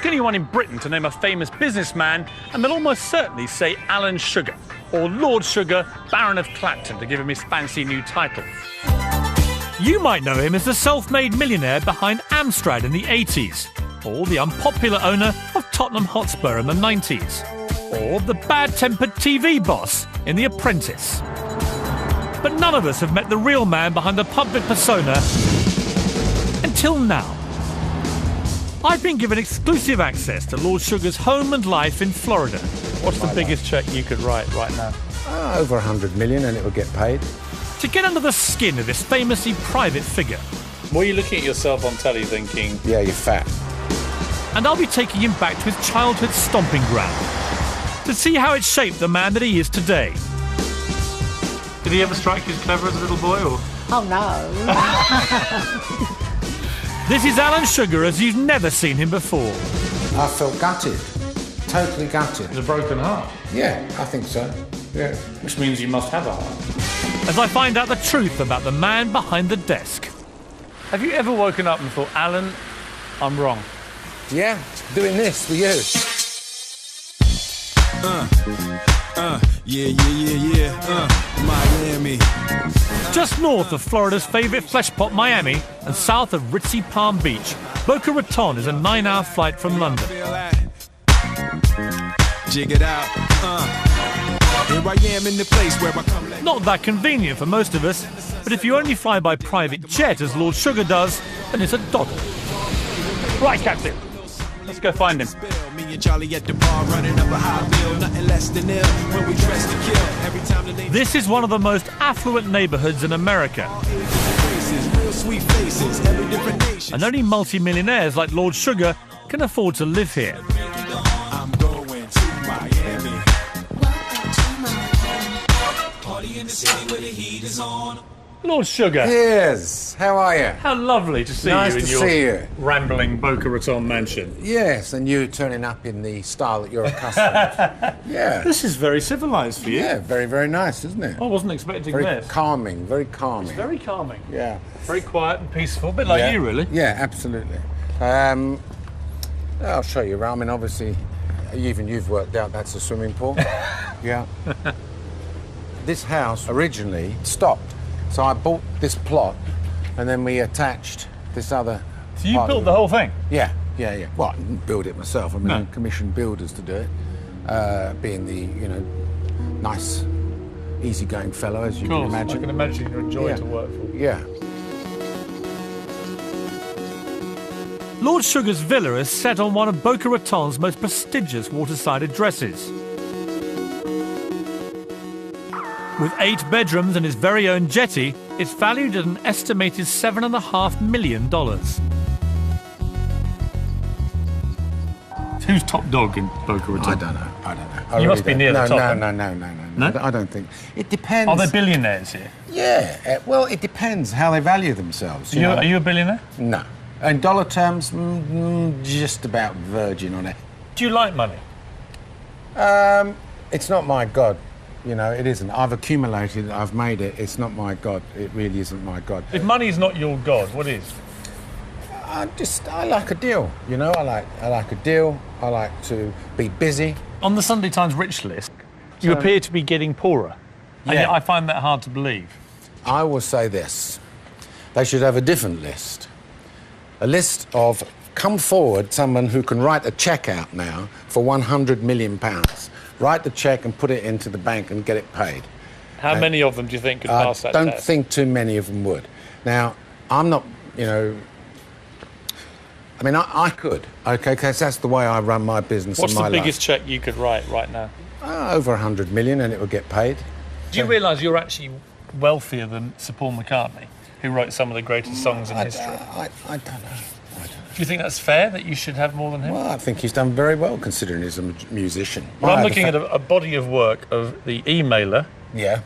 Ask anyone in Britain to name a famous businessman, and they'll almost certainly say Alan Sugar, or Lord Sugar, Baron of Clapton, to give him his fancy new title. You might know him as the self-made millionaire behind Amstrad in the 80s, or the unpopular owner of Tottenham Hotspur in the 90s, or the bad-tempered TV boss in The Apprentice. But none of us have met the real man behind the public persona until now. I've been given exclusive access to Lord Sugar's home and life in Florida. What's the biggest cheque you could write right now? Over 100 million, and it will get paid. To get under the skin of this famously private figure. Were you looking at yourself on telly thinking... Yeah, you're fat. And I'll be taking him back to his childhood stomping ground to see how it shaped the man that he is today. Did he ever strike you as clever as a little boy, or...? Oh, no. This is Alan Sugar as you've never seen him before. I felt gutted. Totally gutted. With a broken heart? Yeah, I think so. Yeah. Which means you must have a heart. As I find out the truth about the man behind the desk. Have you ever woken up and thought, Alan, I'm wrong? Yeah, doing this for you. Miami. Just north of Florida's favourite fleshpot, Miami, and south of ritzy Palm Beach, Boca Raton is a 9-hour flight from London. Jig it out. Here I am in the place where I come. Not that convenient for most of us, but if you only fly by private jet as Lord Sugar does, then it's a doddle. Right, Captain. Let's go find him. Me and Charlie at the bar running up a high bill, nothing less than ill when we dress to kill. Every time the This is one of the most affluent neighbourhoods in America. real sweet faces, every different nation. And only multi-millionaires like Lord Sugar can afford to live here. I'm going to Miami. Party in the city where the heat is on. Lord Sugar. Yes, how are you? How lovely to see Nice you in to your see you. rambling Boca Raton mansion. Yes, and you turning up in the style that you're accustomed to. Yeah. This is very civilised for you. Yeah, very, very nice, isn't it? I wasn't expecting Very this. calming, very calming. Very calming. Yeah. Very quiet and peaceful. A bit like Yeah. you, really. Yeah, absolutely. I'll show you around. I mean, obviously, even you've worked out that's a swimming pool. Yeah. This house originally stopped. So I bought this plot, and then we attached this other. So you part built of the it. whole thing? Yeah. Well, I didn't build it myself. I mean, No. I commissioned builders to do it. Being the, nice, easygoing fellow, as you Of can course. imagine. I can imagine you're a joy Yeah. to work for. Yeah. Lord Sugar's villa is set on one of Boca Raton's most prestigious waterside addresses. With 8 bedrooms and his very own jetty, it's valued at an estimated $7.5 million. Who's top dog in Boca Raton? I don't know. I You must be don't- near the no, top, No, then. no. No? I don't think. It depends. Are there billionaires here? Yeah. Well, it depends how they value themselves. You know? Are you a billionaire? No. In dollar terms, just about virgin on it. Do you like money? It's not my god. It isn't. I've accumulated it. I've made it. It's not my god. It really isn't my god. If money is not your god, what is? I like a deal. I like a deal. I like to be busy. On the Sunday Times rich list, you appear to be getting poorer. And Yeah. yet I find that hard to believe. I will say this. They should have a different list. A list of, come forward, someone who can write a cheque out now for £100 million. Write the cheque and put it into the bank and get it paid. How many of them do you think could pass that don't test? think too many of them would. Now, I'm not, I could, okay, because that's the way I run my business What's and my the biggest life. cheque you could write right now? Over 100 million, and it will get paid. Do you realise you're actually wealthier than Sir Paul McCartney, who wrote some of the greatest songs in history? I don't know. Do you think that's fair, that you should have more than him? Well, I think he's done very well, considering he's a musician. Well, I'm looking at a body of work of the emailer, Yeah,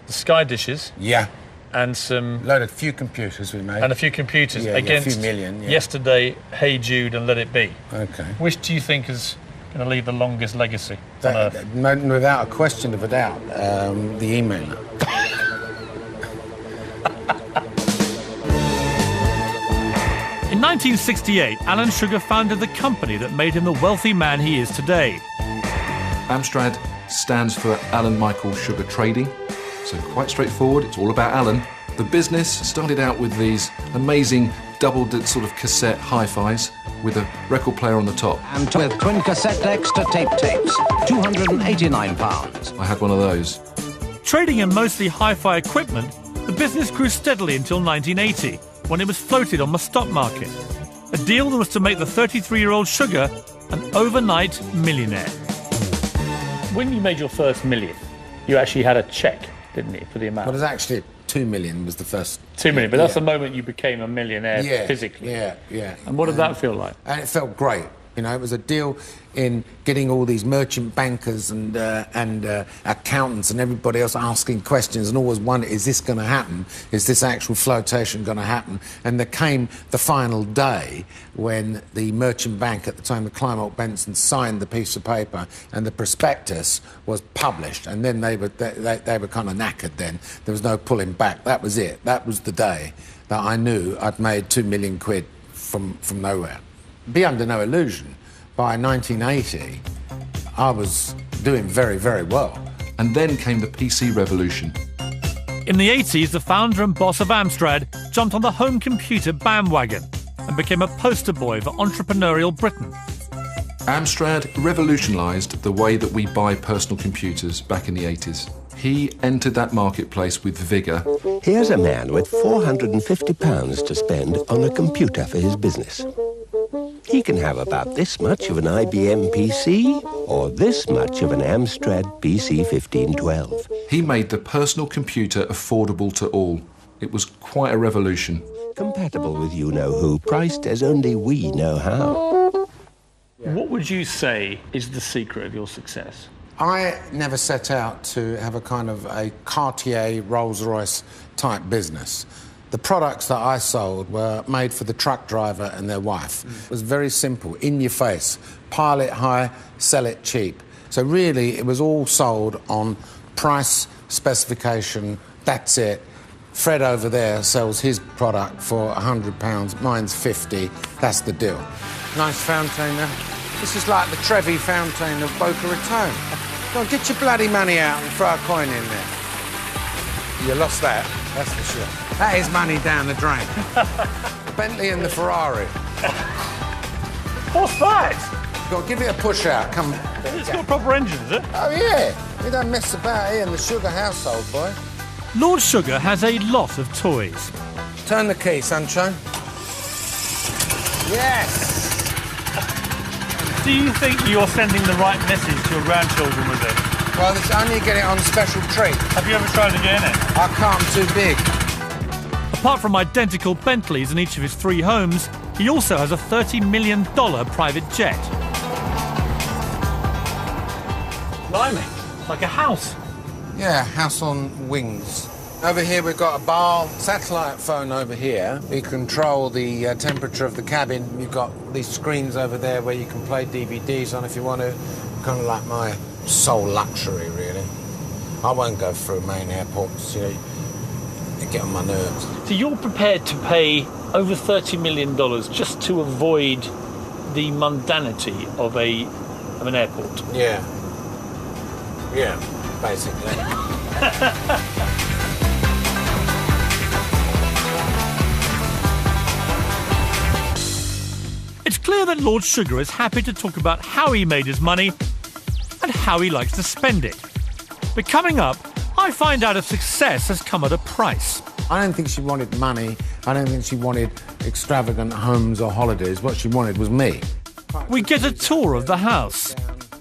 the Sky Dishes, yeah. and Few computers we made. and a few computers Yeah, a against few million, yeah. Yesterday, Hey Jude and Let It Be. Okay. Which do you think is going to leave the longest legacy on Earth? Without a question of a doubt, the emailer. In 1968, Alan Sugar founded the company that made him the wealthy man he is today. Amstrad stands for Alan Michael Sugar Trading, so quite straightforward, it's all about Alan. The business started out with these amazing double sort of cassette hi-fis with a record player on the top. And with twin cassette decks to tape tapes, £289. I had one of those. Trading in mostly hi-fi equipment, the business grew steadily until 1980, when it was floated on the stock market. A deal that was to make the 33-year-old Sugar an overnight millionaire. When you made your first million, you actually had a cheque, didn't you, for the amount? Well, it was actually 2 million was the first. 2 million, but that's the moment you became a millionaire physically. Yeah. And what did that feel like? And it felt great. You know, it was a deal in getting all these merchant bankers and accountants and everybody else asking questions and always wondering, is this going to happen? Is this actual flotation going to happen? And there came the final day when the merchant bank at the time, the Kleinwort Benson, signed the piece of paper and the prospectus was published. And then they were kind of knackered then. There was no pulling back. That was it. That was the day that I knew I'd made 2 million quid from nowhere. Be under no illusion, by 1980, I was doing very, very well. And then came the PC revolution. In the 80s, the founder and boss of Amstrad jumped on the home computer bandwagon and became a poster boy for entrepreneurial Britain. Amstrad revolutionised the way that we buy personal computers back in the 80s. He entered that marketplace with vigour. Here's a man with £450 to spend on a computer for his business. He can have about this much of an IBM PC or this much of an Amstrad PC 1512. He made the personal computer affordable to all. It was quite a revolution. Compatible with you-know-who, priced as only we know how. What would you say is the secret of your success? I never set out to have a kind of a Cartier, Rolls-Royce type business. The products that I sold were made for the truck driver and their wife. It was very simple, in your face. Pile it high, sell it cheap. So really, it was all sold on price, specification, that's it. Fred over there sells his product for £100, mine's 50, that's the deal. Nice fountain there. This is like the Trevi fountain of Boca Raton. Go on, get your bloody money out and throw a coin in there. You lost that, that's for sure. That is money down the drain. The Bentley and the Ferrari. What's that? Go on, give it a push out, come. It's got a proper engine, is it? Oh, yeah. We don't mess about here in the Sugar household, boy. Lord Sugar has a lot of toys. Turn the key, sunshine. Yes! Do you think you're sending the right message to your grandchildren with it? Well, it's only get it on special treat. Have you ever tried to get in it? I can't, I'm too big. Apart from identical Bentleys in each of his 3 homes, he also has a $30 million private jet. Blimey, like a house. Yeah, house on wings. Over here we've got a bar, satellite phone over here. We control the temperature of the cabin. You've got these screens over there where you can play DVDs on if you want to. Kind of like my sole luxury, really. I won't go through main airports, you know, they get on my nerves. So you're prepared to pay over $30 million just to avoid the mundanity of an airport? Yeah. Yeah, basically. It's clear that Lord Sugar is happy to talk about how he made his money and how he likes to spend it. But coming up, I find out if success has come at a price. I don't think she wanted money. I don't think she wanted extravagant homes or holidays. What she wanted was me. We get a tour of the house.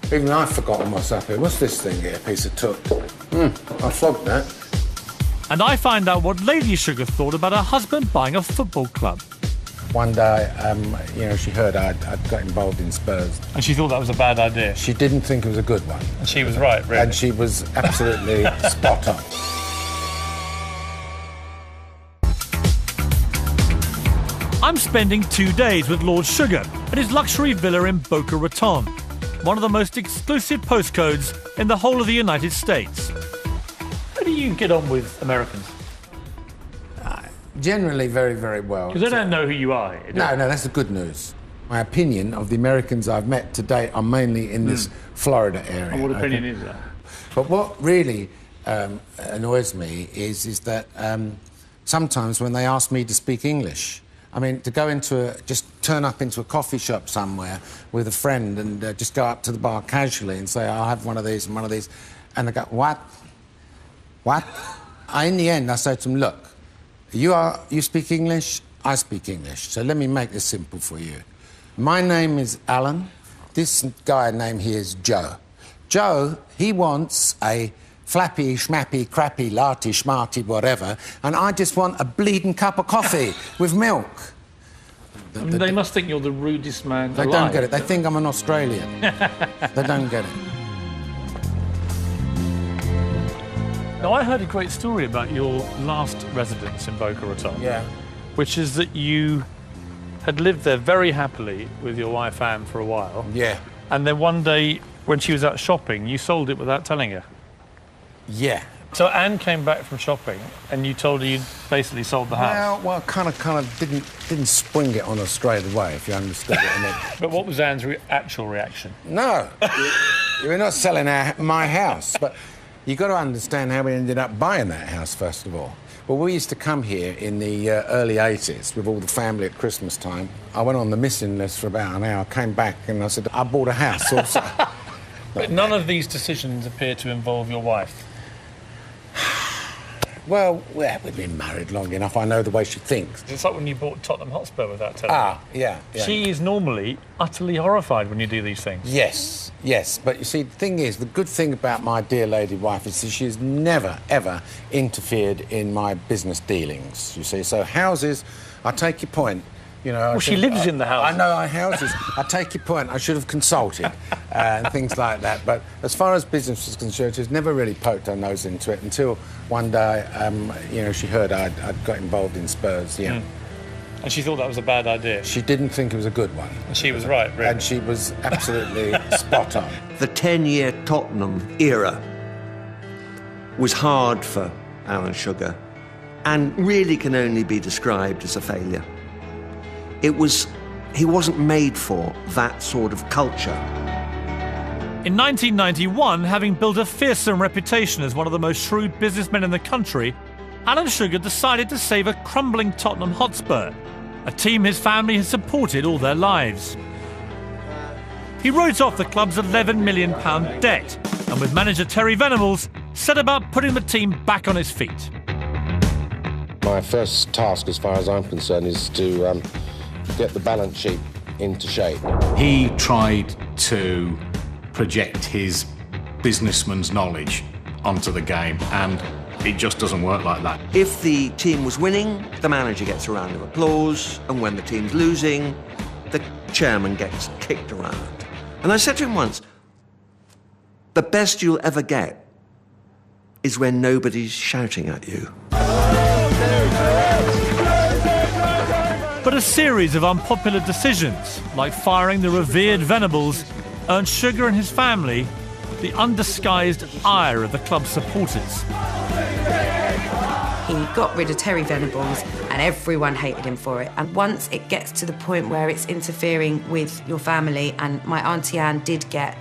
Even I've forgotten what's up here. What's this thing here? Piece of took. I flogged that. And I find out what Lady Sugar thought about her husband buying a football club. One day, you know, she heard I'd got involved in Spurs. And she thought that was a bad idea. She didn't think it was a good one. And she was right, really. And she was absolutely spot on. I'm spending 2 days with Lord Sugar at his luxury villa in Boca Raton, one of the most exclusive postcodes in the whole of the United States. How do you get on with Americans? Generally very, very well. Because they don't know who you are. No, that's the good news. My opinion of the Americans I've met to date are mainly in this Florida area. And what opinion is that? But what really annoys me is that sometimes when they ask me to speak English, I mean, to go just turn up into a coffee shop somewhere with a friend and just go up to the bar casually and say, I'll have one of these and one of these. And they go, what? What? In the end, I say to them, look, you speak English, I speak English. So let me make this simple for you. My name is Alan. This guy name here is Joe. Joe, he wants a flappy, schmappy, crappy, larty, schmarty, whatever, and I just want a bleeding cup of coffee with milk. They must think you're the rudest man alive. They don't get it. They think I'm an Australian. They don't get it. Now, I heard a great story about your last residence in Boca Raton. Yeah. Which is that you had lived there very happily with your wife, Anne, for a while. Yeah. And then one day, when she was out shopping, you sold it without telling her. Yeah. So Anne came back from shopping, and you told her you'd basically sold the house. Well, kind of didn't spring it on her straight away, if you understood what I mean. But what was Anne's actual reaction? No, we're not selling my house. But you've got to understand how we ended up buying that house, first of all. Well, we used to come here in the early 80s with all the family at Christmas time. I went on the missing list for about an hour, came back, and I said, I bought a house also. But none of these decisions appear to involve your wife. Well, we've been married long enough. I know the way she thinks. It's like when you bought Tottenham Hotspur without telling her. Ah, yeah. She is normally utterly horrified when you do these things. Yes. But you see, the thing is, the good thing about my dear lady wife is that she's never, ever interfered in my business dealings, you see. So houses, I take your point. You know, well, she lives in the house. I know our houses. I take your point. I should have consulted and things like that. But as far as business is concerned, she's never really poked her nose into it until one day, you know, she heard I'd got involved in Spurs. Yeah. And she thought that was a bad idea. She didn't think it was a good one. And she was right, really. And she was absolutely spot on. The 10-year Tottenham era was hard for Alan Sugar and really can only be described as a failure. He wasn't made for that sort of culture. In 1991, having built a fearsome reputation as one of the most shrewd businessmen in the country, Alan Sugar decided to save a crumbling Tottenham Hotspur, a team his family has supported all their lives. He wrote off the club's £11 million debt, and with manager Terry Venables, set about putting the team back on its feet. My first task, as far as I'm concerned, is to get the balance sheet into shape. He tried to project his businessman's knowledge onto the game, and it just doesn't work like that. If the team was winning, the manager gets a round of applause, and when the team's losing, the chairman gets kicked around. And I said to him once, the best you'll ever get is when nobody's shouting at you. But a series of unpopular decisions, like firing the revered Venables, earned Sugar and his family the undisguised ire of the club's supporters. He got rid of Terry Venables and everyone hated him for it. And once it gets to the point where it's interfering with your family, and my Auntie Anne did get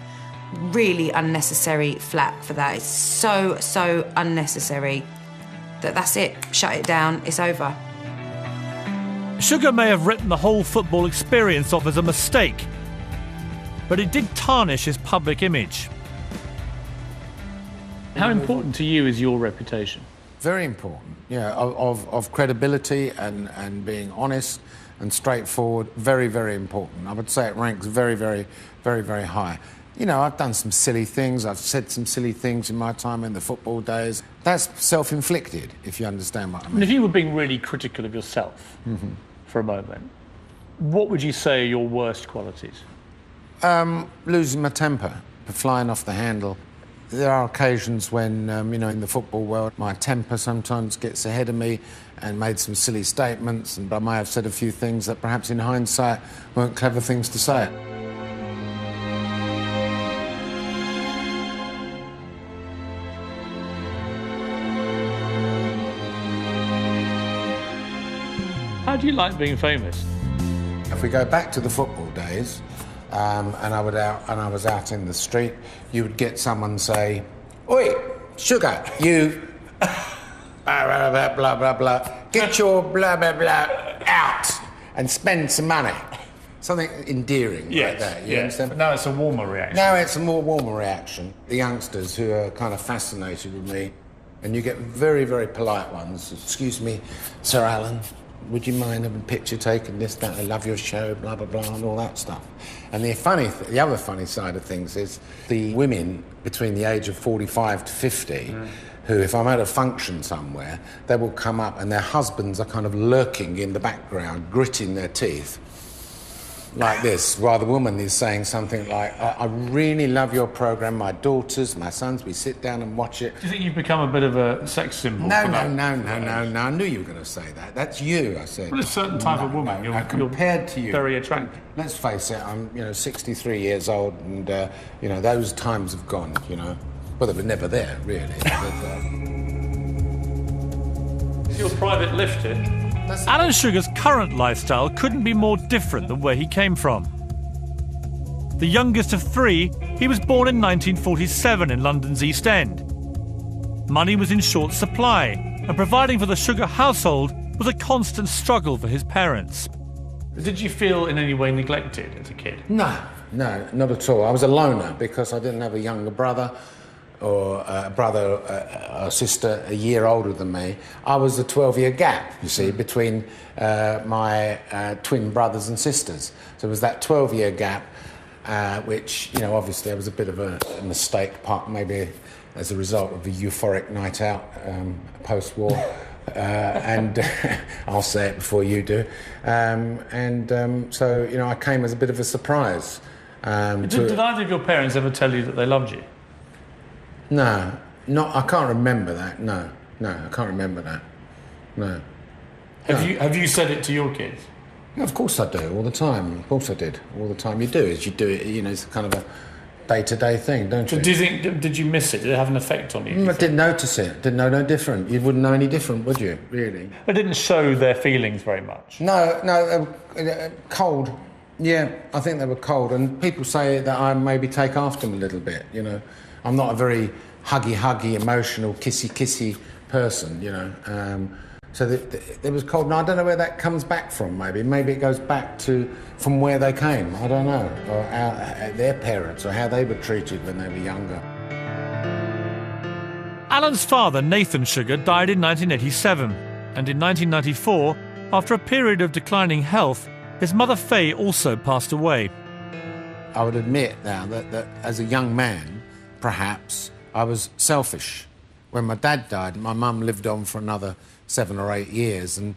really unnecessary flack for that. It's so unnecessary that's it. Shut it down. It's over. Sugar may have written the whole football experience off as a mistake, but it did tarnish his public image. How important to you is your reputation? Very important, yeah, of credibility and being honest and straightforward. Very, very important. I would say it ranks very, very, very, very high. You know, I've done some silly things. I've said some silly things in my time in the football days. That's self-inflicted, if you understand what I mean. And if you were being really critical of yourself for a moment, what would you say are your worst qualities? Losing my temper, flying off the handle. There are occasions when, you know, in the football world, my temper sometimes gets ahead of me and made some silly statements, and I may have said a few things that perhaps in hindsight weren't clever things to say. do you like being famous? If we go back to the football days, and I was out in the street, you would get someone say, "Oi, Sugar, you blah blah blah blah blah, get your blah blah blah out and spend some money." Something endearing like that. You understand? But now it's a warmer reaction. Now it's a more warmer reaction. The youngsters who are kind of fascinated with me, and you get very, very polite ones. "Excuse me, Sir Alan, would you mind having a picture taken, this, that, I love your show, blah, blah, blah," and all that stuff. And the other funny side of things is the women between the age of 45 to 50, who, if I'm at a function somewhere, they will come up and their husbands are kind of lurking in the background, gritting their teeth, like this, while the woman is saying something like, "I really love your programme, my daughters, my sons, we sit down and watch it." Do you think you've become a bit of a sex symbol? No, I knew you were going to say that. That's you, I said. Well, a certain type of woman. You're compared to you. Very attractive. Let's face it, I'm 63 years old, and those times have gone, Well, they were never there, really. Is your private lift here? Alan Sugar's current lifestyle couldn't be more different than where he came from. The youngest of three, he was born in 1947 in London's East End. Money was in short supply, and providing for the Sugar household was a constant struggle for his parents. Did you feel in any way neglected as a kid? No, not at all. I was a loner because I didn't have a younger brother or a brother or sister a year older than me. I was a 12-year gap, you see, between my twin brothers and sisters. So it was that 12-year gap, which, obviously there was a bit of a mistake, maybe as a result of the euphoric night out post-war. And I'll say it before you do. So, I came as a bit of a surprise. Did either of your parents ever tell you that they loved you? No, I can't remember that. No, I can't remember that. No. Have you said it to your kids? Yeah, of course I do, all the time. Of course I did, all the time. You do it, it's kind of a day-to-day thing, don't you? So do you think, did you miss it? Did it have an effect on you? I didn't notice it. Didn't know no different. You wouldn't know any different, would you, really? They didn't show their feelings very much? No, cold. Yeah, I think they were cold. And people say that I maybe take after them a little bit, I'm not a very huggy, emotional, kissy person, So it was cold, and I don't know where that comes back from. Maybe it goes back from where they came. I don't know, or their parents, or how they were treated when they were younger. Alan's father, Nathan Sugar, died in 1987, and in 1994, after a period of declining health, his mother Faye also passed away. I would admit now that as a young man, perhaps I was selfish. When my dad died, my mum lived on for another 7 or 8 years, and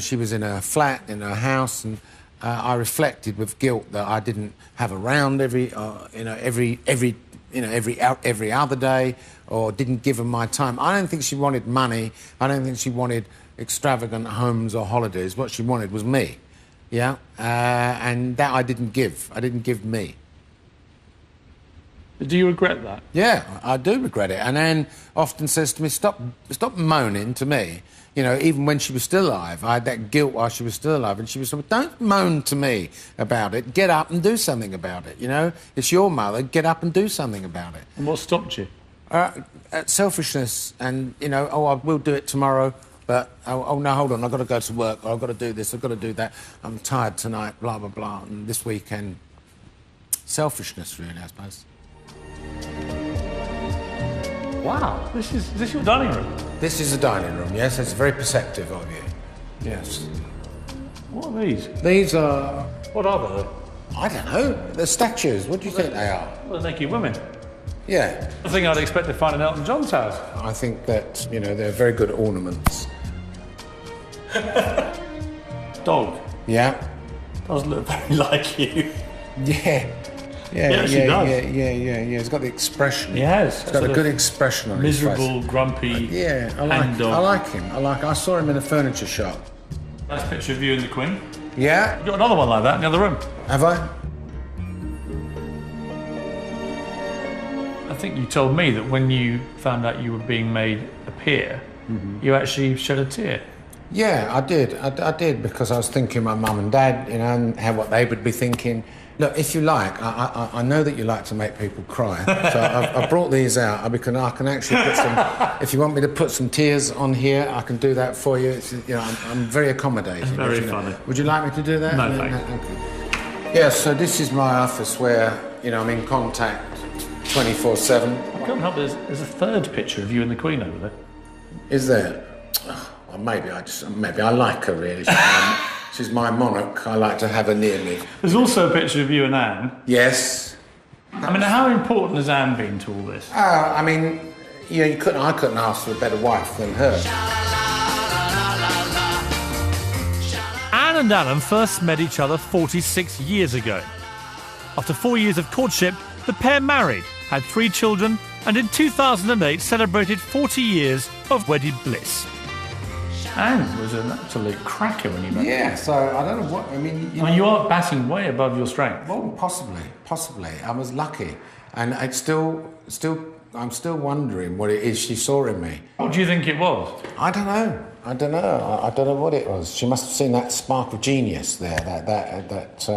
she was in her flat, in her house, and I reflected with guilt that I didn't have her around every other day, or didn't give her my time. I don't think she wanted money. I don't think she wanted extravagant homes or holidays. What she wanted was me, and that I didn't give. I didn't give me. Do you regret that? Yeah, I do regret it. And Anne often says to me, stop moaning to me. Even when she was still alive, I had that guilt while she was still alive. And she was like, don't moan to me about it. Get up and do something about it, It's your mother. Get up and do something about it. And what stopped you? Selfishness and, I will do it tomorrow. But, no, hold on, I've got to go to work. Or I've got to do this, I've got to do that. I'm tired tonight, blah, blah, blah. And this weekend, selfishness, really, I suppose. Wow, is this your dining room? This is a dining room, yes. It's very perceptive of you. Yes. What are these? These are... What are they? I don't know. They're statues. What do you think they are? Well, they're naked women. Yeah. I think I'd expect to find in Elton John's house. I think that, they're very good ornaments. Dog? Yeah. Does look very like you. Yeah. Yeah. He's got the expression. He has. He's got a good expression on his face. Miserable, grumpy. Yeah, I like him. I saw him in a furniture shop. Nice picture of you and the Queen. Yeah. You've got another one like that in the other room. Have I? I think you told me that when you found out you were being made a peer, you actually shed a tear. Yeah, I did. I did, because I was thinking my mum and dad, you know, and what they would be thinking. Look, if you like, I know that you like to make people cry, so I brought these out. I can actually put some. If you want me to put some tears on here, I can do that for you. It's, you know, I'm very accommodating. Very funny. Would you like me to do that? No, thanks. Okay. Yeah, so this is my office where, you know, I'm in contact 24/7. I can't help it. There's a third picture of you and the Queen over there. Is there? Well, maybe I like her, really. She's my monarch. I like to have her near me. There's also a picture of you and Anne. Yes. I mean, how important has Anne been to all this? I mean, you know, I couldn't ask for a better wife than her. Anne and Alan first met each other 46 years ago. After 4 years of courtship, the pair married, had 3 children, and in 2008 celebrated 40 years of wedded bliss. Anne was an absolute cracker when you met her. Yeah, so I don't know what, I mean... You are batting way above your strength. Well, possibly. I was lucky. And I'm still wondering what it is she saw in me. What do you think it was? I don't know. I don't know what it was. She must have seen that spark of genius there, that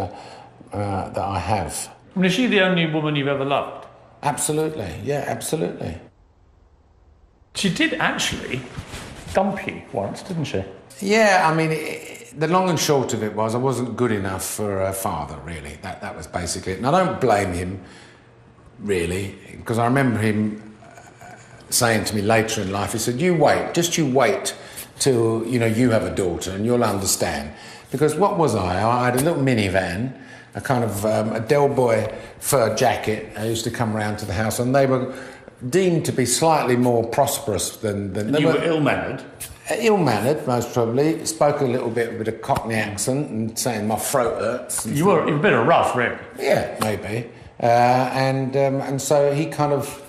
I have. I mean, is she the only woman you've ever loved? Absolutely, yeah, absolutely. She did actually dump you once, didn't she? Yeah, I mean, the long and short of it was I wasn't good enough for a father, really. That was basically it. And I don't blame him, really, because I remember him saying to me later in life, he said, you wait till, you know, you have a daughter and you'll understand. Because what was I had a little minivan, a kind of a Del Boy fur jacket. I used to come round to the house, and they were deemed to be slightly more prosperous than you were ill-mannered? Ill-mannered, most probably. Spoke a little bit with a Cockney accent and saying my throat hurts. You were a bit of rough, really. Yeah, maybe. And so he kind of,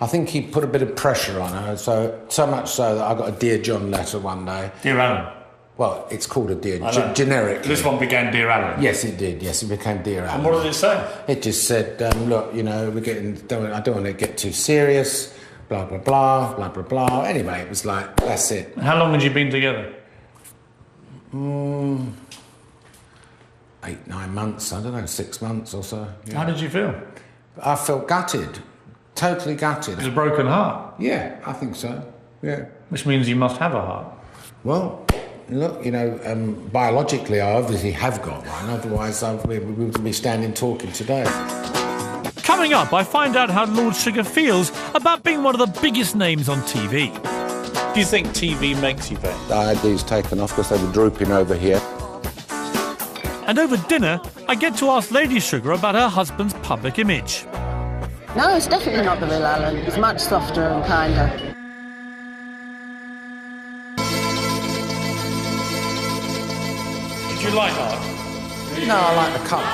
I think he put a bit of pressure on her, so much so that I got a Dear John letter one day. Dear Alan? Well, it's called a Dear generic. This one began Dear Alan? Yes, it did. Yes, it became Dear Alan. And what did it say? It just said, look, you know, I don't want to get too serious, blah, blah, blah, blah, blah, blah. Anyway, it was like, that's it. How long had you been together? 8, 9 months, I don't know, 6 months or so. Yeah. How did you feel? I felt gutted, totally gutted. It was a broken heart? Yeah, I think so, yeah. Which means you must have a heart. Well, look, you know, biologically I obviously have got one, otherwise we wouldn't be standing talking today. Coming up, I find out how Lord Sugar feels about being one of the biggest names on TV. Do you think TV makes you famous? I had these taken off because they were drooping over here. And over dinner, I get to ask Lady Sugar about her husband's public image. No, it's definitely not the real Alan. He's much softer and kinder. Do you like art? No, I like the colour.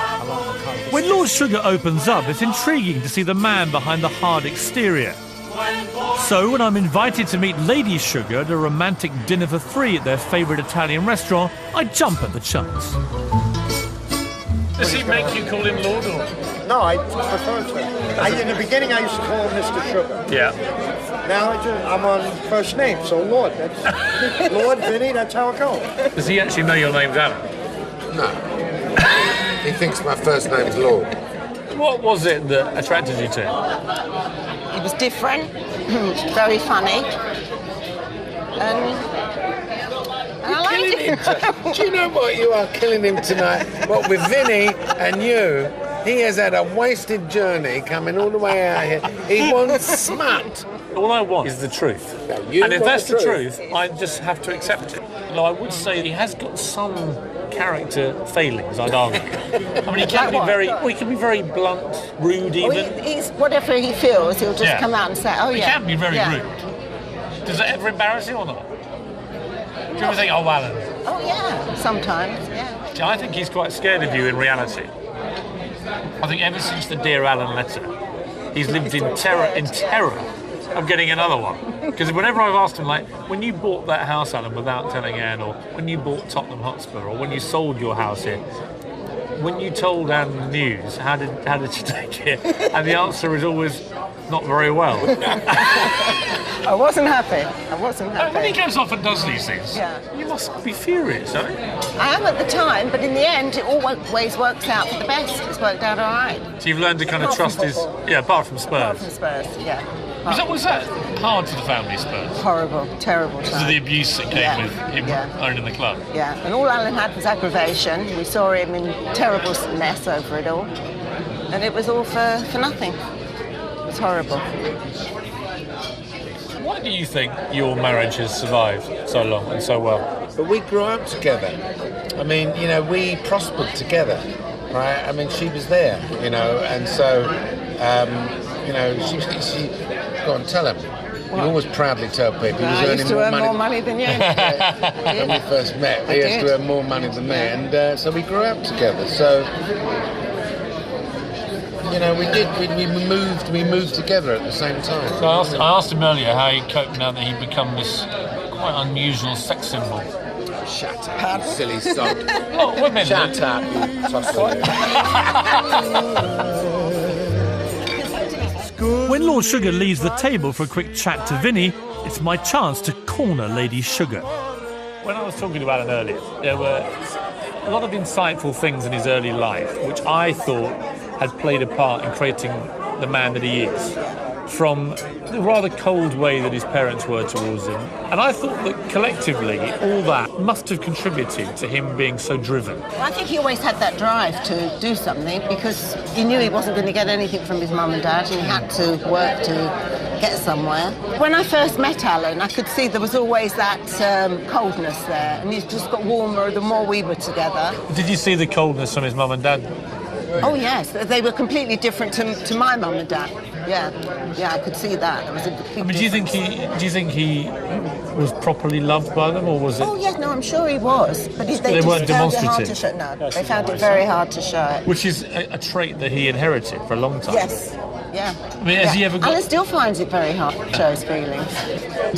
When Lord Sugar opens up, it's intriguing to see the man behind the hard exterior. So when I'm invited to meet Lady Sugar at a romantic dinner for 3 at their favourite Italian restaurant, I jump at the chance. Does he make you call him Lord or...? No, I prefer to. In the beginning, I used to call him Mr. Sugar. Yeah. Now I'm on first name, so Lord. That's Lord Vinny, that's how it goes. Does he actually know your name's Alan? No. He thinks my first name's Lord. What was it that attracted you to him? He was different, very funny, and I liked him. Do you know what? You are killing him tonight. What, with Vinny and you, he has had a wasted journey coming all the way out here. He wants smut. All I want is the truth. And if that's the truth, I just have to accept it. No, I would say he has got some character failings, I'd argue. I mean, he can he can be very blunt, rude even. He's whatever he feels, he'll just come out and say, oh, He can be very rude. Does it ever embarrass you or not? Do you ever think, oh, Alan? Oh, yeah, sometimes, yeah. See, I think he's quite scared of you in reality. I think ever since the Dear Alan letter, he's lived in terror of getting another one. Because whenever I've asked him, like, when you bought that house, Alan, without telling Anne, or when you bought Tottenham Hotspur, or when you sold your house here, when you told Anne the news, how did you take it? And the answer is always, not very well. I wasn't happy. When he goes off and does these things, you must be furious, don't you? I am at the time, but in the end, it always works out for the best. It's worked out all right. So you've learned to kind of trust his... Yeah, apart from Spurs. Apart from Spurs, yeah. Was that hard for the family, Spurs? Horrible, terrible time. Because of the abuse that came with him owning the club? Yeah, and all Alan had was aggravation. We saw him in terrible mess over it all. And it was all for nothing. It was horrible. Why do you think your marriage has survived so long and so well? But we grew up together. I mean, you know, we prospered together, right? I mean, she was there, you know, and so, you know, she go on, tell him. You always proudly tell people he was earning more money than you. When we first met, he used to earn more money than me, and so we grew up together. So, you know, we moved together at the same time. So I asked him earlier how he coped now that he'd become this quite unusual sex symbol. Shut up, you silly sod. Oh, women. Shut up, you tosser. When Lord Sugar leaves the table for a quick chat to Vinny, it's my chance to corner Lady Sugar. When I was talking to Alan earlier, there were a lot of insightful things in his early life which I thought had played a part in creating the man that he is. From the rather cold way that his parents were towards him. And I thought that collectively, all that must have contributed to him being so driven. Well, I think he always had that drive to do something because he knew he wasn't going to get anything from his mum and dad and he had to work to get somewhere. When I first met Alan, I could see there was always that coldness there, and he just got warmer the more we were together. Did you see the coldness from his mum and dad? Oh yes, they were completely different to my mum and dad. Yeah, I could see that. There was a big do you think he was properly loved by them, or was it? Oh yes, no, I'm sure he was, but they weren't demonstrative. They found it very hard to show it. Which is a trait that he inherited for a long time. Yes. Yeah. I mean, has he ever got... Alan still finds it very hard to show his feelings.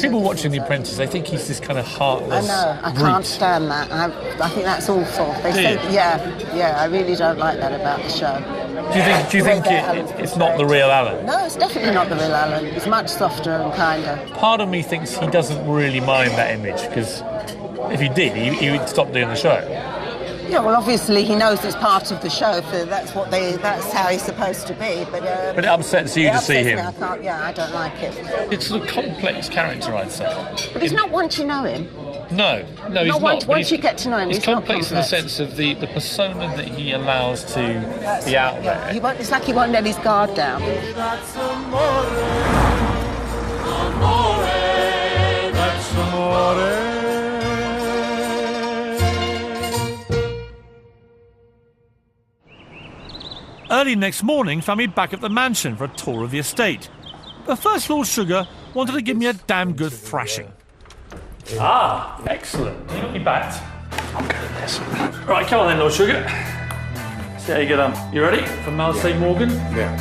People watching The Apprentice, they think he's this kind of heartless I know, I can't stand that. I think that's awful. They say, yeah, I really don't like that about the show. Do you think it's not the real Alan? No, it's definitely not the real Alan. It's much softer and kinder. Part of me thinks he doesn't really mind that image, because if he did, he would stop doing the show. Yeah, well, obviously he knows it's part of the show. That's how he's supposed to be. But it upsets you to see him. I don't like it. It's a complex character, I'd say. But he's not once you know him. No, he's not. Once you get to know him, he's complex in the sense of the persona that he allows to be out there. It's like he won't let his guard down. Early next morning found me back at the mansion for a tour of the estate. But first, Lord Sugar wanted to give me a damn good thrashing. Ah, excellent. You got me back. I'm good at this. Right, come on then, Lord Sugar. See how you get on. You ready for Marseille Morgan? Yeah.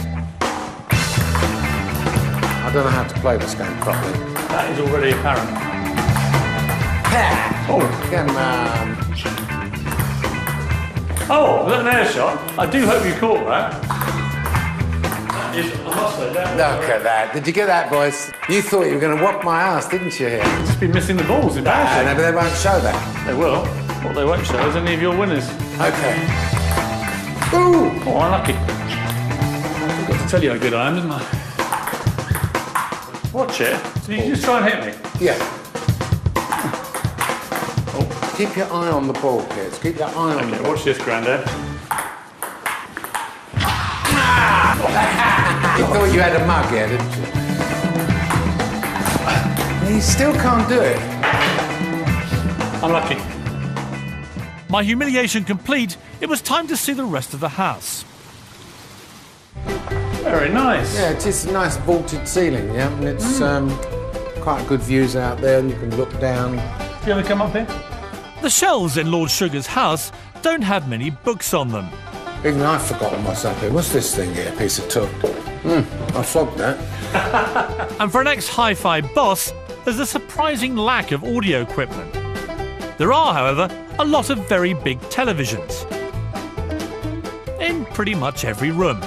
I don't know how to play this game properly. That is already apparent. Oh, come on. Oh, was that an air shot? I do hope you caught that. Look at that. Did you get that, boys? You thought you were going to whoop my ass, didn't you, here? You've just been missing the balls, embarrassing. No, but they won't show that. They will. What they won't show is any of your winners. OK. Ooh! Oh, unlucky. I've got to tell you how good I am, didn't I? Watch it. Did you just try and hit me? Yeah. Keep your eye on the ball, kids. Keep your eye on the ball. Watch this, Grandad. You thought you had a mug here, didn't you? You still can't do it. Unlucky. My humiliation complete, it was time to see the rest of the house. Very nice. Yeah, it is a nice vaulted ceiling, yeah? And it's quite good views out there, and you can look down. Do you ever come up here? The shelves in Lord Sugar's house don't have many books on them. Even I've forgotten what's up here. What's this thing here? Piece of took. I flogged that. And for an ex-hi-fi boss, there's a surprising lack of audio equipment. There are, however, a lot of very big televisions. In pretty much every room.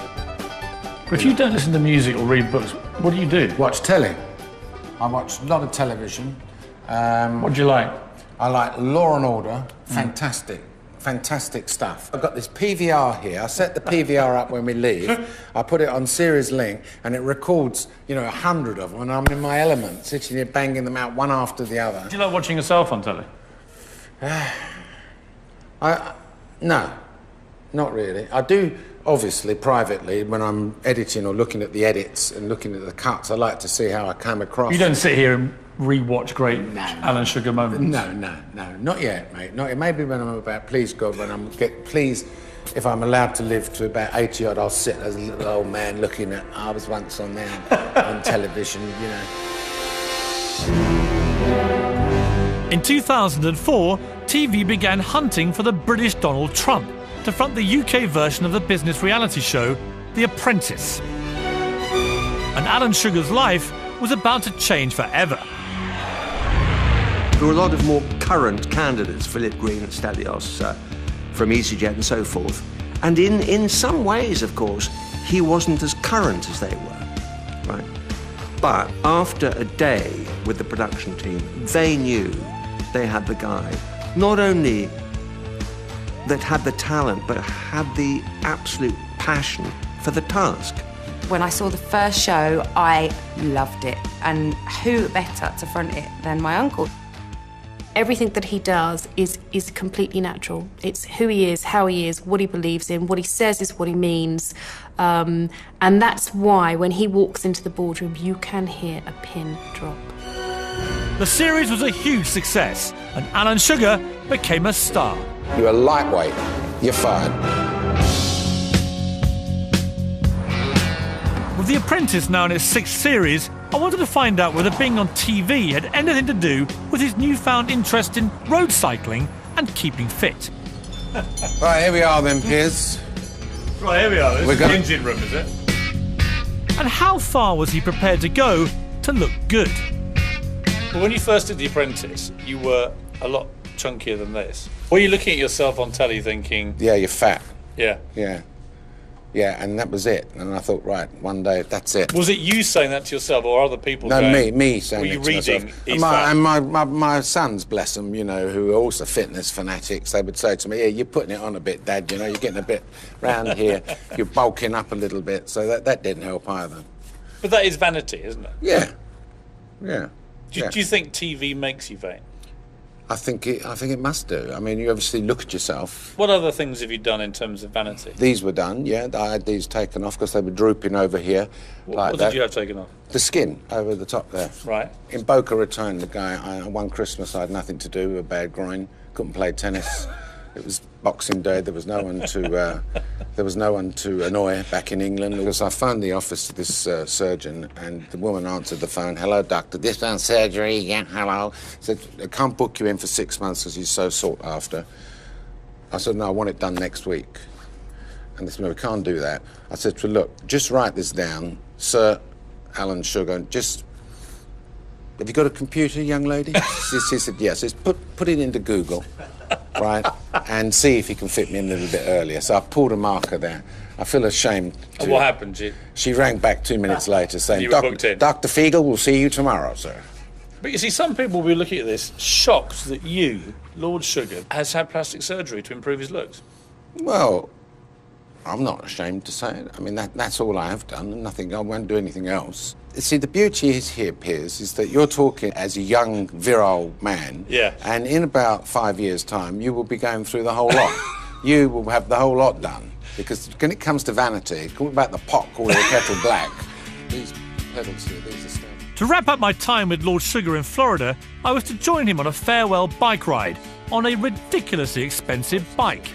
But if you don't listen to music or read books, What do you do? Watch telly. I watch a lot of television. What do you like? I like Law and Order. Fantastic. Fantastic stuff. I've got this PVR here. I set the PVR up when we leave. I put it on Series Link, and it records, 100 of them, and I'm in my element, sitting here banging them out one after the other. Do you like watching yourself on telly? No, not really. I do, obviously, privately, when I'm editing or looking at the edits and looking at the cuts, I like to see how I come across. You don't sit here and re-watch great Alan Sugar moments? No, not yet, mate. Not yet. Maybe when I'm about, please God, please, if I'm allowed to live to about 80 odd, I'll sit as a little old man looking at, I was once on there on television, In 2004, TV began hunting for the British Donald Trump to front the UK version of the business reality show, The Apprentice. And Alan Sugar's life was about to change forever. There were a lot of more current candidates, Philip Green and Stelios from EasyJet and so forth. And in some ways, of course, he wasn't as current as they were, right? But after a day with the production team, they knew they had the guy, not only that had the talent, but had the absolute passion for the task. When I saw the first show, I loved it. And who better to front it than my uncle? Everything that he does is completely natural. It's who he is, how he is, what he believes in, what he says is what he means. And that's why when he walks into the boardroom, you can hear a pin drop. The series was a huge success, and Alan Sugar became a star. You're a lightweight. You're fired. With The Apprentice now in its 6th series, I wanted to find out whether being on TV had anything to do with his newfound interest in road cycling and keeping fit. Right, here we are then, Piers. Right, here we are. This is the engine room, is it? And how far was he prepared to go to look good? Well, when you first did The Apprentice, you were a lot chunkier than this. Were you looking at yourself on telly thinking... Yeah, you're fat. Yeah. Yeah, and that was it. And I thought, right, one day, that's it. Was it you saying that to yourself, or other people No, going... me saying it to myself. Were you reading... And my sons, bless them, who are also fitness fanatics, they would say to me, yeah, you're putting it on a bit, Dad, you're getting a bit round here, you're bulking up a little bit, so that didn't help either. But that is vanity, isn't it? Yeah. Do you think TV makes you vain? I think it must do. I mean, you obviously look at yourself. What other things have you done in terms of vanity? These were done, yeah. I had these taken off because they were drooping over here. What did you have taken off? The skin over the top there. Right. In Boca Raton, the guy, one Christmas I had nothing to do with a bad groin, couldn't play tennis. It was Boxing Day. There was no one to annoy back in England. Because I phoned the office of this surgeon, and the woman answered the phone. Hello, doctor. This done surgery? Yeah, hello. Said, I can't book you in for 6 months because you're so sought after. I said, no, I want it done next week. And they said, no, we can't do that. I said, well, look, just write this down, Sir Alan Sugar. Just, have you got a computer, young lady? She said, yes. Says, put it into Google. Right, and see if he can fit me in a little bit earlier. So I pulled a marker there. I feel ashamed. And what happened? She rang back 2 minutes later saying, Dr. Fiegel will see you tomorrow, sir. But you see, some people will be looking at this shocked that you, Lord Sugar, has had plastic surgery to improve his looks. Well, I'm not ashamed to say it. I mean, that's all I have done, and nothing. I won't do anything else. See, the beauty is here, Piers, is that you're talking as a young, virile man. Yeah. And in about 5 years' time, you will be going through the whole lot. You will have the whole lot done. Because when it comes to vanity, talk about the pot calling the kettle black. These pedals here, these are standard. To wrap up my time with Lord Sugar in Florida, I was to join him on a farewell bike ride on a ridiculously expensive bike.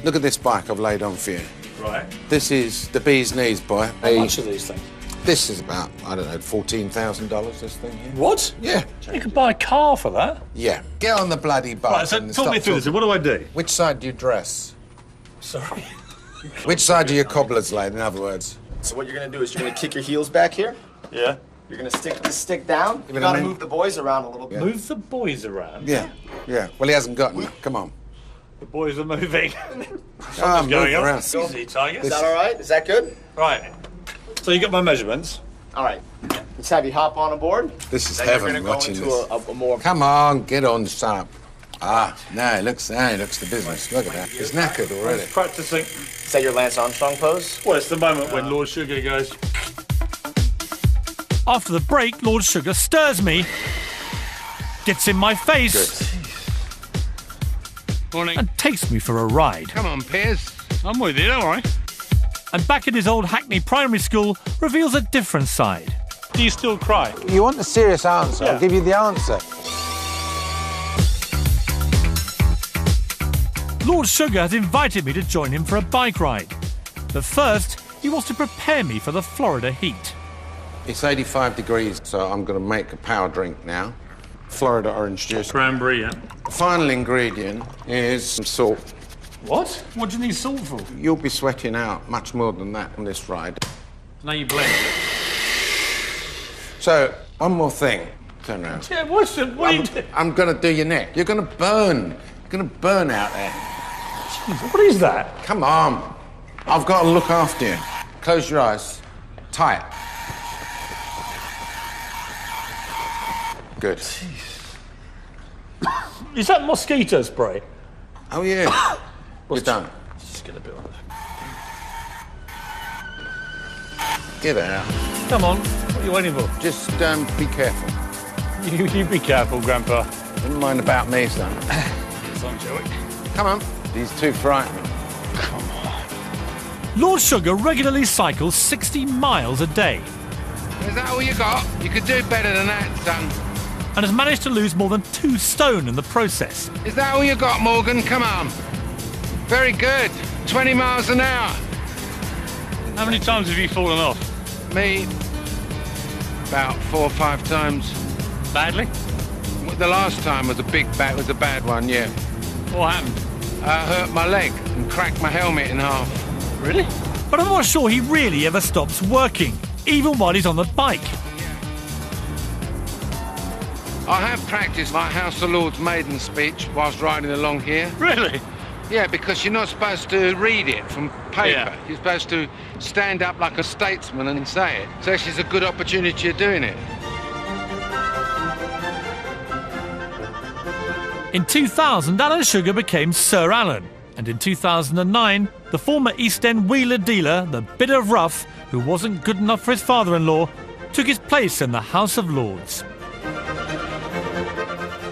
Look at this bike I've laid on for you. Right. This is the bee's knees, boy. How much are these things? This is about, I don't know, $14,000, this thing here. What? Yeah. You could buy a car for that. Yeah. Get on the bloody bike. Right, so talk me through this. What do I do? Which side do you dress? Sorry. Which side do your cobblers laid, in other words? So what you're going to do is you're going to kick your heels back here. Yeah. You're going to stick this stick down. You've got to move the boys around a little bit. Yeah. Move the boys around? Yeah. Well, he hasn't got any. Come on. The boys are moving. I'm going up. around. Easy, Tiger. Is that all right? Is that good? Right. So you got my measurements. All right. Let's have you hop on aboard. This is Then heaven you're gonna watching go this. into a more... Come on, get on, sharp. No, he looks the business. Look at that. He's knackered already. Practicing. Is that your Lance Armstrong pose? Well, it's the moment when Lord Sugar goes. After the break, Lord Sugar stirs me, gets in my face, Morning. and takes me for a ride. Come on, Piers. I'm with you, don't worry. And back in his old Hackney primary school, reveals a different side. Do you still cry? You want a serious answer? Yeah. I'll give you the answer. Lord Sugar has invited me to join him for a bike ride. But first, he wants to prepare me for the Florida heat. It's 85 degrees, so I'm going to make a power drink now. Florida orange juice. Cranberry, yeah. The final ingredient is some salt. What? What do you need salt for? You'll be sweating out much more than that on this ride. Now you blend it. So, one more thing. Turn around. Yeah, what are you doing? I'm going to do your neck. You're going to burn. You're going to burn out there. Jeez, what is that? Come on. I've got to look after you. Close your eyes. Tight. Good. Is that mosquito spray? Oh, yeah. You're done. Just get a bit on it. Get out. Come on. What are you waiting for? Just be careful. You be careful, Grandpa. Wouldn't mind about me, son. Son, Joey. Come on. He's too frightening. Come on. Lord Sugar regularly cycles 60 miles a day. Is that all you got? You could do better than that, son. And has managed to lose more than 2 stone in the process. Is that all you got, Morgan? Come on. Very good. 20 miles an hour. How many times have you fallen off? Me, about 4 or 5 times. Badly? The last time was a bad one, yeah. What happened? I hurt my leg and cracked my helmet in half. Really? But I'm not sure he really ever stops working, even while he's on the bike. I have practiced my House of Lords maiden speech whilst riding along here. Really? Yeah, because you're not supposed to read it from paper. Yeah. You're supposed to stand up like a statesman and say it. So this is a good opportunity of doing it. In 2000, Alan Sugar became Sir Alan. And in 2009, the former East End wheeler dealer, the bit of rough, who wasn't good enough for his father-in-law, took his place in the House of Lords.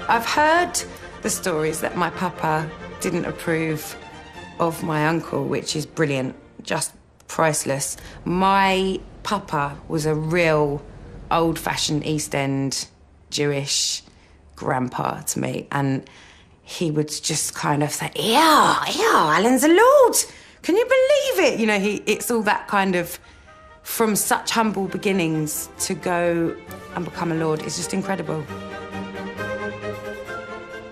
I've heard the stories that my papa didn't approve of my uncle, which is brilliant, just priceless. My papa was a real old-fashioned East End Jewish grandpa to me, and he would just kind of say, yeah, Alan's a lord. Can you believe it? You know, it's all that kind of, from such humble beginnings to go and become a lord is just incredible.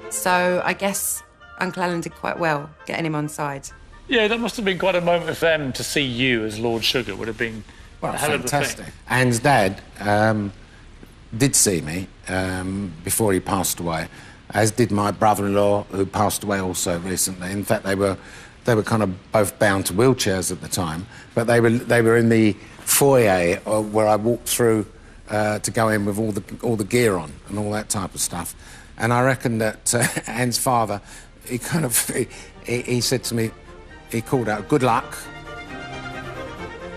So I guess Uncle Alan did quite well getting him on side. Yeah, that must have been quite a moment for them to see you as Lord Sugar. Would have been a hell of a fantastic. thing. Anne's dad did see me before he passed away, as did my brother-in-law, who passed away also recently. In fact, they were kind of both bound to wheelchairs at the time, but they were in the foyer where I walked through to go in with all the gear on and all that type of stuff. And I reckon that Anne's father, he said to me, he called out, "Good luck."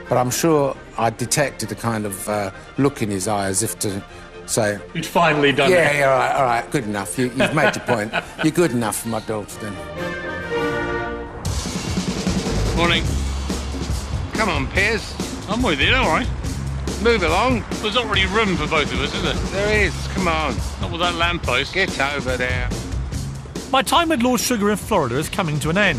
But I'm sure I detected a kind of look in his eye as if to say... You'd finally done it. Yeah, all right, good enough. You've made your point. You're good enough for my Dalston. Morning. Come on, Piers. I'm with you, don't worry. Move along. There's not really room for both of us, is there? There is. Come on. Not with that lamppost. Get over there. My time with Lord Sugar in Florida is coming to an end.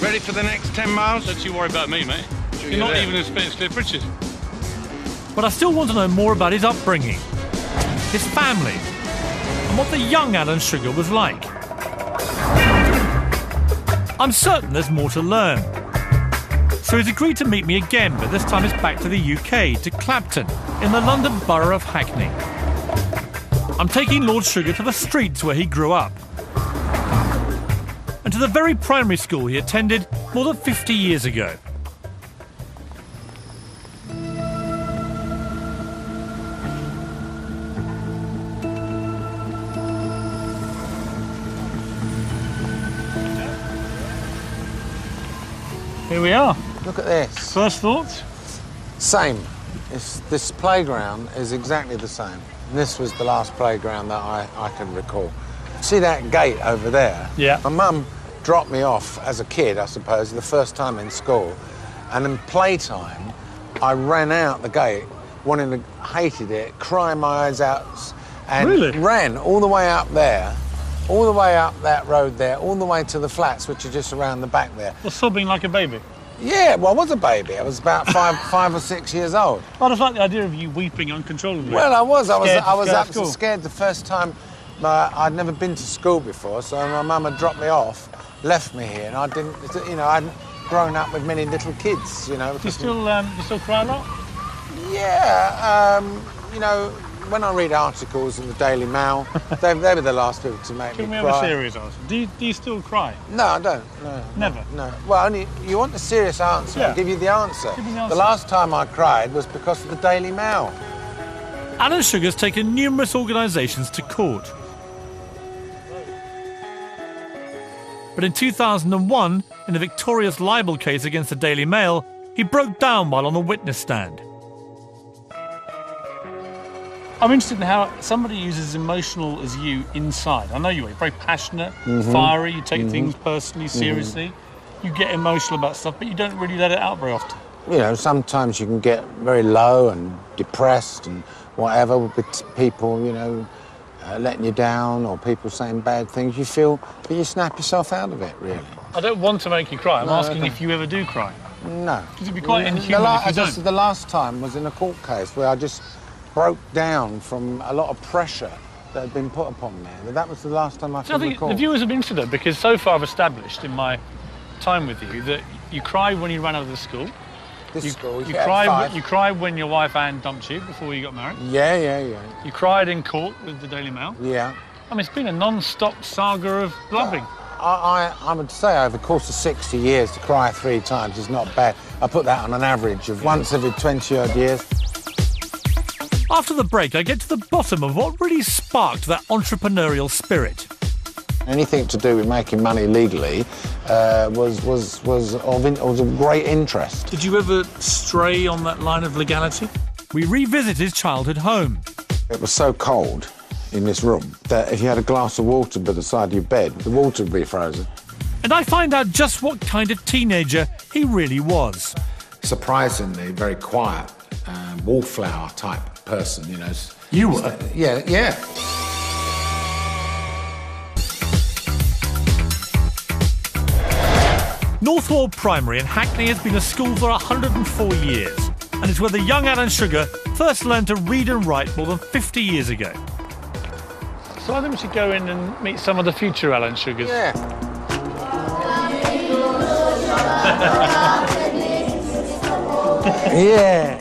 Ready for the next 10 miles? Don't you worry about me, mate. You're not even as fit as Cliff Richard. But I still want to know more about his upbringing, his family, and what the young Alan Sugar was like. I'm certain there's more to learn. So he's agreed to meet me again, but this time it's back to the UK, to Clapton, in the London borough of Hackney. I'm taking Lord Sugar to the streets where he grew up, and to the very primary school he attended more than 50 years ago. Here we are. Look at this. First thoughts? Same. This playground is exactly the same. And this was the last playground that I can recall. See that gate over there? Yeah. My mum dropped me off as a kid, I suppose, the first time in school. And in playtime, I ran out the gate, hated it, crying my eyes out, and ran all the way up there, all the way up that road there, all the way to the flats, which are just around the back there. Well, sobbing like a baby. Yeah, well, I was a baby. I was about five or 6 years old. I just like the idea of you weeping uncontrollably. Well, I was absolutely school. scared the first time. I'd never been to school before, so my mum had dropped me off, left me here, and I didn't, I hadn't grown up with many little kids, Do you still cry a lot? Yeah, when I read articles in the Daily Mail, they were the last people to make me cry. Can we have a serious answer? Do you still cry? No, I don't. No. Never? No. Well, only you want a serious answer, I'll give you the answer. Give me the answer. The last time I cried was because of the Daily Mail. Alan Sugar's taken numerous organisations to court. But in 2001, in a victorious libel case against the Daily Mail, he broke down while on the witness stand. I'm interested in how somebody who's as emotional as you inside. I know you are. You're very passionate, fiery, you take things personally, seriously. You get emotional about stuff, but you don't really let it out very often. Sometimes you can get very low and depressed and whatever with people, letting you down or people saying bad things. You feel, but you snap yourself out of it, really. I don't want to make you cry. I'm asking if you ever do cry. No. Because it'd be quite inhuman if you don't. The last time was in a court case where I just broke down from a lot of pressure that had been put upon me. That was the last time I could recall. The viewers have been interested, though, because so far I've established in my time with you that you cried when you ran out of the school. You cried when your wife Anne dumped you before you got married. Yeah. You cried in court with the Daily Mail. Yeah. I mean, it's been a non-stop saga of blubbing. I would say over the course of 60 years to cry 3 times is not bad. I put that on an average of once every 20-odd years. After the break, I get to the bottom of what really sparked that entrepreneurial spirit. Anything to do with making money legally was of great interest. Did you ever stray on that line of legality? We revisit his childhood home. It was so cold in this room that if you had a glass of water by the side of your bed, the water would be frozen. And I find out just what kind of teenager he really was. Surprisingly, very quiet, wallflower type person, You were? Yeah. Northwold Primary in Hackney has been a school for 104 years, and it's where the young Alan Sugar first learned to read and write more than 50 years ago. So I think we should go in and meet some of the future Alan Sugars. Yeah. Yeah.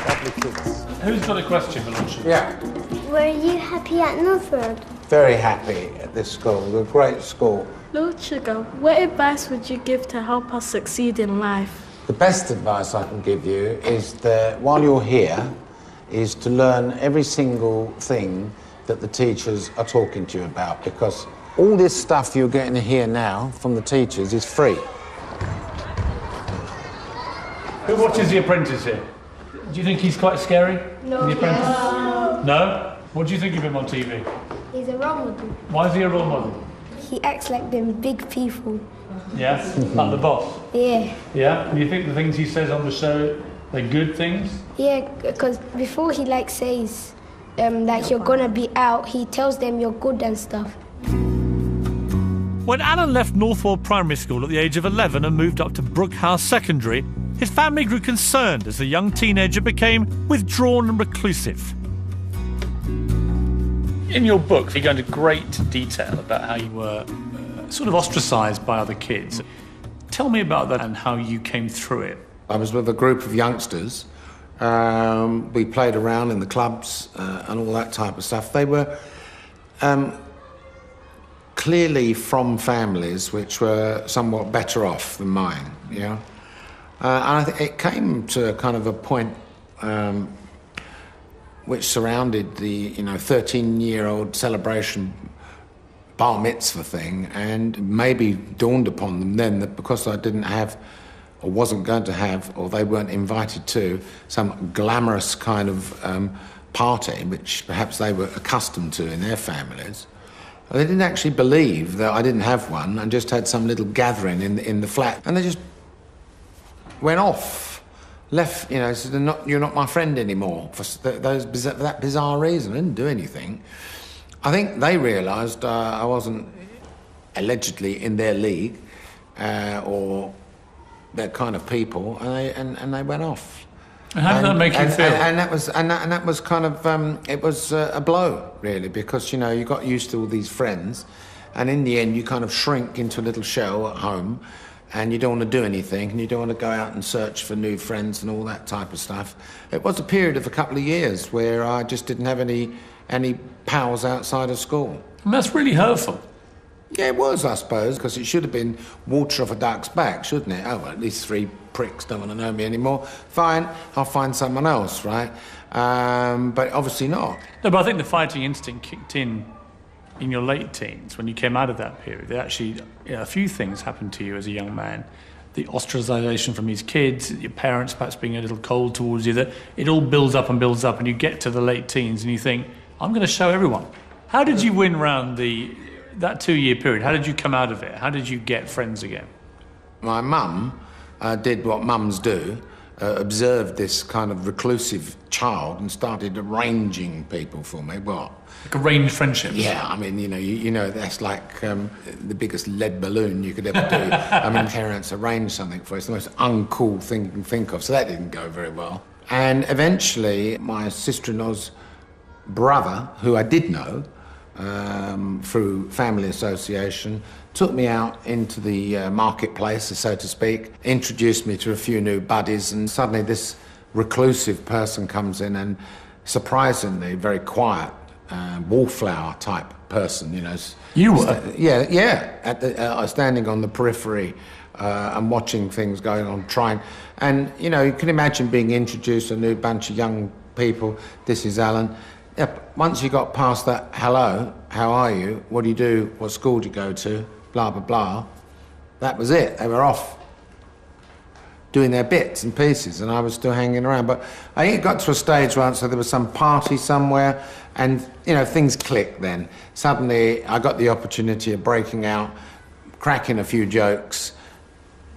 Lovely kids. Who's got a question for Lord Sugar? Yeah. Were you happy at Northwold? Very happy at this school. It's a great school. Lord Sugar, what advice would you give to help us succeed in life? The best advice I can give you is that while you're here, is to learn every single thing that the teachers are talking to you about, because all this stuff you're getting to hear now from the teachers is free. Who watches The Apprentice here? Do you think he's quite scary? No. The Apprentice? No? What do you think of him on TV? He's a role model. Why is he a role model? He acts like them big people. Yeah? Like the boss? Yeah. Yeah? And you think the things he says on the show, they're good things? Yeah, because before he says you're gonna be out, he tells them you're good and stuff. When Alan left Northwold Primary School at the age of 11 and moved up to Brookhouse Secondary, his family grew concerned as the young teenager became withdrawn and reclusive. In your book, you go into great detail about how you were sort of ostracised by other kids. Tell me about that and how you came through it. I was with a group of youngsters. We played around in the clubs and all that type of stuff. They were clearly from families which were somewhat better off than mine, yeah? And I think it came to kind of a point which surrounded the 13-year-old celebration bar mitzvah thing, and maybe dawned upon them then that because I didn't have, or wasn't going to have, or they weren't invited to, some glamorous kind of party, which perhaps they were accustomed to in their families, they didn't actually believe that I didn't have one and just had some little gathering in the flat. And they just went off, left, you know, said, you're not my friend anymore, for that bizarre reason. I didn't do anything. I think they realised I wasn't allegedly in their league or their kind of people, and they went off. And how did that make you feel? And that was kind of it was a blow, really, because you know you got used to all these friends, and in the end you kind of shrink into a little shell at home, and you don't want to do anything, and you don't want to go out and search for new friends and all that type of stuff. It was a period of a couple of years where I just didn't have any pals outside of school. And that's really hurtful. Yeah, it was, I suppose, because it should have been water off a duck's back, shouldn't it? Oh, well, at least 3 pricks don't want to know me anymore. Fine, I'll find someone else, right? But obviously not. No, but I think the fighting instinct kicked in your late teens, when you came out of that period. There actually, you know, a few things happened to you as a young man. The ostracisation from his kids, your parents perhaps being a little cold towards you, that it all builds up, and you get to the late teens and you think, I'm going to show everyone. How did you win round that 2-year period? How did you come out of it? How did you get friends again? My mum did what mums do, observed this kind of reclusive child and started arranging people for me. What? Like arranged friendships? Yeah, I mean, you know, that's like the biggest lead balloon you could ever do. I mean, parents arrange something for us, the most uncool thing you can think of, so that didn't go very well. And eventually, my sister-in-law's brother, who I did know, through family association, took me out into the marketplace, so to speak, introduced me to a few new buddies, and suddenly this reclusive person comes in and, surprisingly, very quiet, wallflower type person, you know. You were? Yeah, standing on the periphery and watching things going on, trying. And, you know, you can imagine being introduced to a new bunch of young people. This is Alan. Yep. Once you got past that, hello, how are you, what do you do, what school do you go to, blah, blah, blah, that was it. They were off doing their bits and pieces, and I was still hanging around. But I think it got to a stage once where there was some party somewhere, and, you know, things clicked then. Suddenly, I got the opportunity of breaking out, cracking a few jokes,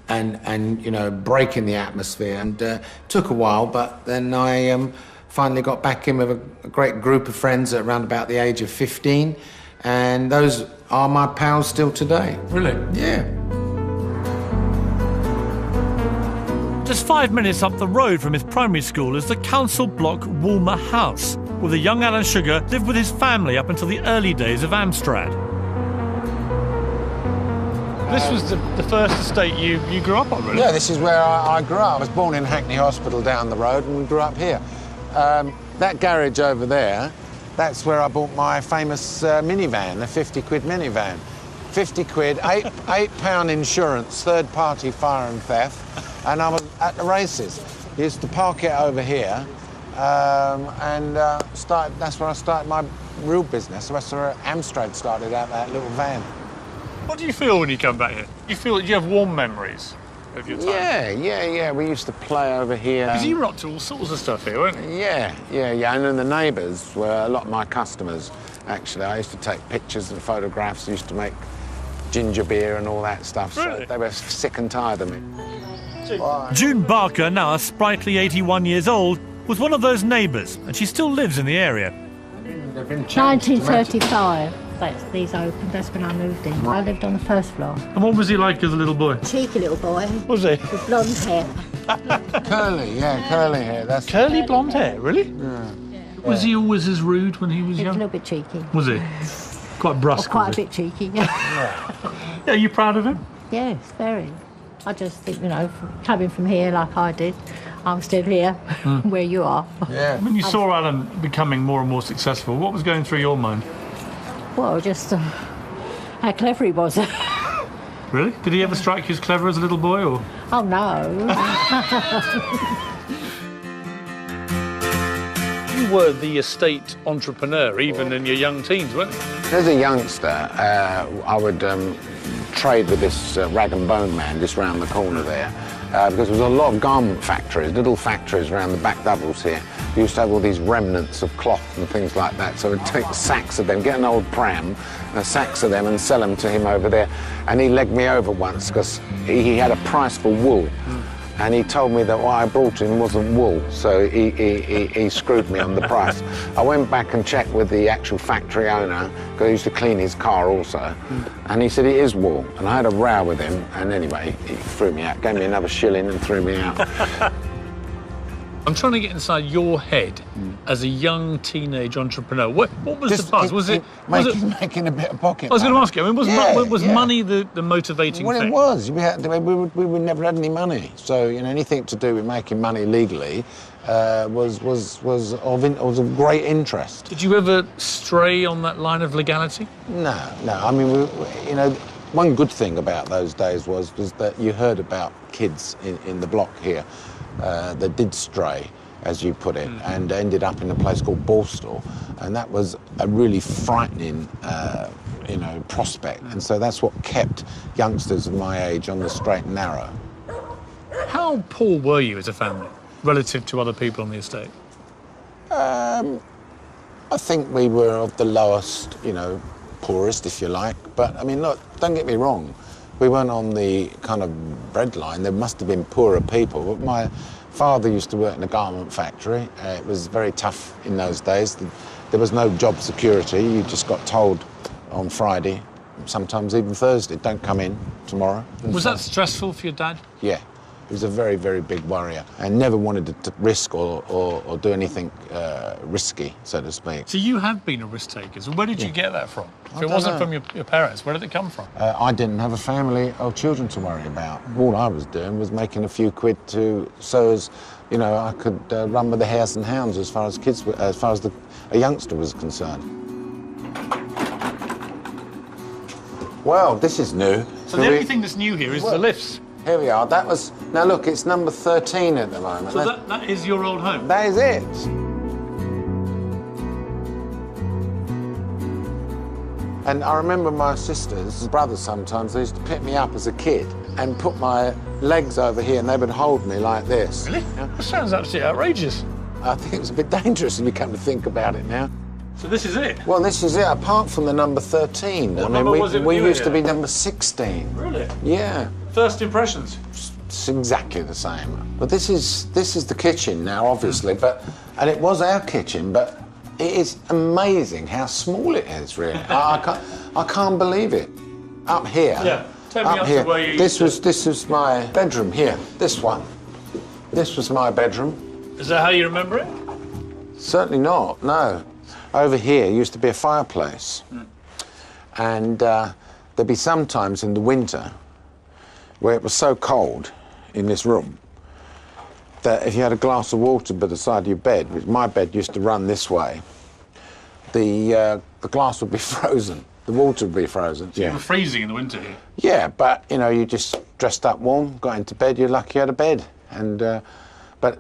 and you know, breaking the atmosphere. And took a while, but then I finally got back in with a great group of friends at around about the age of 15, and those are my pals still today. Really? Yeah. Just 5 minutes up the road from his primary school is the council block Woolmer House, where the young Alan Sugar lived with his family up until the early days of Amstrad. This was the first estate you grew up on, really? Yeah, this is where I grew up. I was born in Hackney Hospital down the road, and we grew up here. That garage over there, that's where I bought my famous minivan, the 50-quid minivan. 50 quid, £8 insurance, third-party fire and theft, and I was at the races. Used to park it over here, and that's where I started my real business. That's where Amstrad started out, that little van. What do you feel when you come back here? Do you have warm memories of your time? Yeah. We used to play over here. Because you were up to all sorts of stuff here, weren't you? Yeah. And then the neighbours were a lot of my customers, actually. I used to take pictures and photographs, used to make ginger beer and all that stuff. Really? So they were sick and tired of me. June Barker, now a sprightly 81 years old, was one of those neighbours, and she still lives in the area. 1935. These opened. That's when I moved in. I lived on the first floor. And what was he like as a little boy? Cheeky little boy. Was he? With blonde hair. Curly hair. That's curly blonde hair, really? Yeah. Was he always as rude when he was He was young? a little bit cheeky. Was he? Quite brusque. Quite a bit cheeky, Yeah, are you proud of him? Yes, very. I just think, you know, coming from here like I did, I'm still here, where you are. Yeah. When you saw Alan becoming more and more successful, what was going through your mind? Well, just how clever he was. Really? Did he ever strike you as clever as a little boy, or? Oh, no. you were the estate entrepreneur, even in your young teens, weren't you? As a youngster, I would trade with this rag and bone man just round the corner there, because there was a lot of garment factories, little factories around the back doubles here. We used to have all these remnants of cloth and things like that, so we'd take sacks of them, get an old pram, sacks of them, and sell them to him over there. And he legged me over once because he had a price for wool. And he told me that what I brought him wasn't wool, so he screwed me on the price. I went back and checked with the actual factory owner, because he used to clean his car also, and he said it is wool. And I had a row with him, and anyway, he threw me out, gave me another shilling and threw me out. I'm trying to get inside your head as a young teenage entrepreneur. What was the buzz? Was it making a bit of pocket? I was going to ask you. I mean, was money the motivating thing? Well, it was. We never had any money, so anything to do with making money legally was of great interest. Did you ever stray on that line of legality? No. I mean, one good thing about those days was that you heard about kids in the block here that did stray, as you put it, and ended up in a place called Borstal, and that was a really frightening, prospect. And so that's what kept youngsters of my age on the straight and narrow. How poor were you as a family relative to other people on the estate? I think we were of the lowest, poorest, if you like. But I mean, look, don't get me wrong. We weren't on the kind of breadline. There must have been poorer people. But my father used to work in a garment factory. It was very tough in those days. There was no job security. You just got told on Friday, sometimes even Thursday, don't come in tomorrow. Was that stressful for your dad? Yeah. He was a very, very big worrier and never wanted to risk or do anything risky, so to speak. So you have been a risk taker. So where did you get that from? If it wasn't from your parents, where did it come from? I didn't have a family or children to worry about. All I was doing was making a few quid so as I could run with the hares and hounds as far as a youngster was concerned. Well, this is new. So the only thing that's new here is the lifts. Here we are. Now look, it's number 13 at the moment. So that is your old home? That is it. And I remember my sisters, brothers sometimes, they used to pick me up as a kid and put my legs over here and they would hold me like this. Really? Yeah. That sounds absolutely outrageous. I think it's a bit dangerous if you come to think about it now. So this is it? Well, this is it, apart from the number 13. What number was it? We used to be number 16. Really? Yeah. First impressions? It's exactly the same. But this is the kitchen now, obviously, and it was our kitchen, but it is amazing how small it is, really. I can't believe it. Up here. Yeah. Take me up to where you this was my bedroom here. This one. This was my bedroom. Is that how you remember it? Certainly not. No. Over here used to be a fireplace, and there'd be some times in the winter where it was so cold in this room that if you had a glass of water by the side of your bed, which my bed used to run this way, the glass would be frozen. The water would be frozen. So you were freezing in the winter here? Yeah, but you just dressed up warm, got into bed, you're lucky you had a bed. And but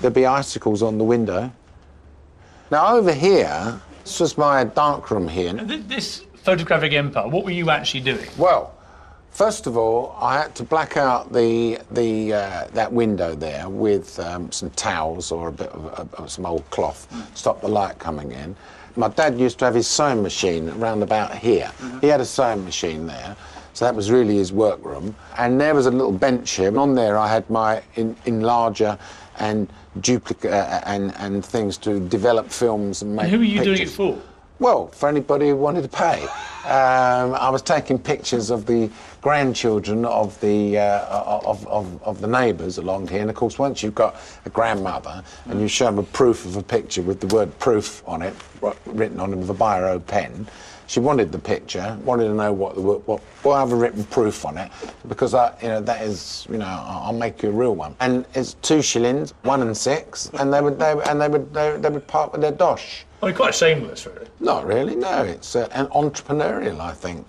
there'd be icicles on the window. Now over here, this was my darkroom here. This photographic empire, what were you actually doing? Well, first of all, I had to black out that window there with some towels or a bit of some old cloth, stop the light coming in. My dad used to have his sewing machine around about here. He had a sewing machine there, so that was really his workroom. And there was a little bench here, and on there I had my enlarger and duplicate and things to develop films and make And who were you pictures. doing it for? Well, for anybody who wanted to pay. I was taking pictures of the grandchildren of the neighbours along here, and of course once you've got a grandmother and you show them a proof of a picture with the word proof on it, written on it with a biro pen, she wanted the picture, wanted to know what I have a written proof on it, because that is, I'll make you a real one. And it's 2 shillings, 1 and 6, and they would part with their dosh. I mean, quite shameless, really. Not really, no. It's an entrepreneurial, I think.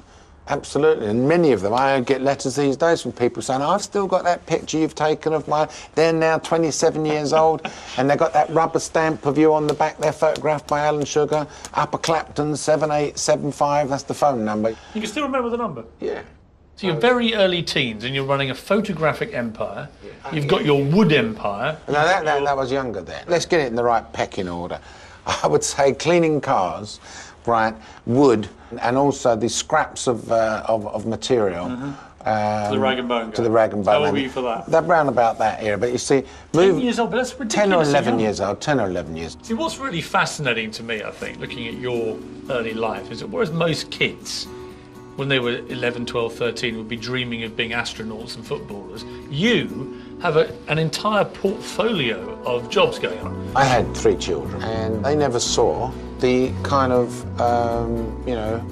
Absolutely, and many of them, I get letters these days from people saying, I've still got that picture you've taken of they're now 27 years old, and they've got that rubber stamp of you on the back, they're photographed by Alan Sugar, Upper Clapton, 7875, that's the phone number. You can still remember the number? Yeah. So you're very early teens and you're running a photographic empire. You've got your wood empire. No, that was younger then. Let's get it in the right pecking order. I would say cleaning cars, right, wood, and also the scraps of material. To the rag and bone guy. To the rag and bone. How old were you for that? That round about that era, but you see... 10 years old, but that's ridiculous. 10 or 11 years old, 10 or 11 years. See, what's really fascinating to me, I think, looking at your early life, is that whereas most kids, when they were 11, 12, 13, would be dreaming of being astronauts and footballers, you have an entire portfolio of jobs going on. I had 3 children, and they never saw the kind of, you know,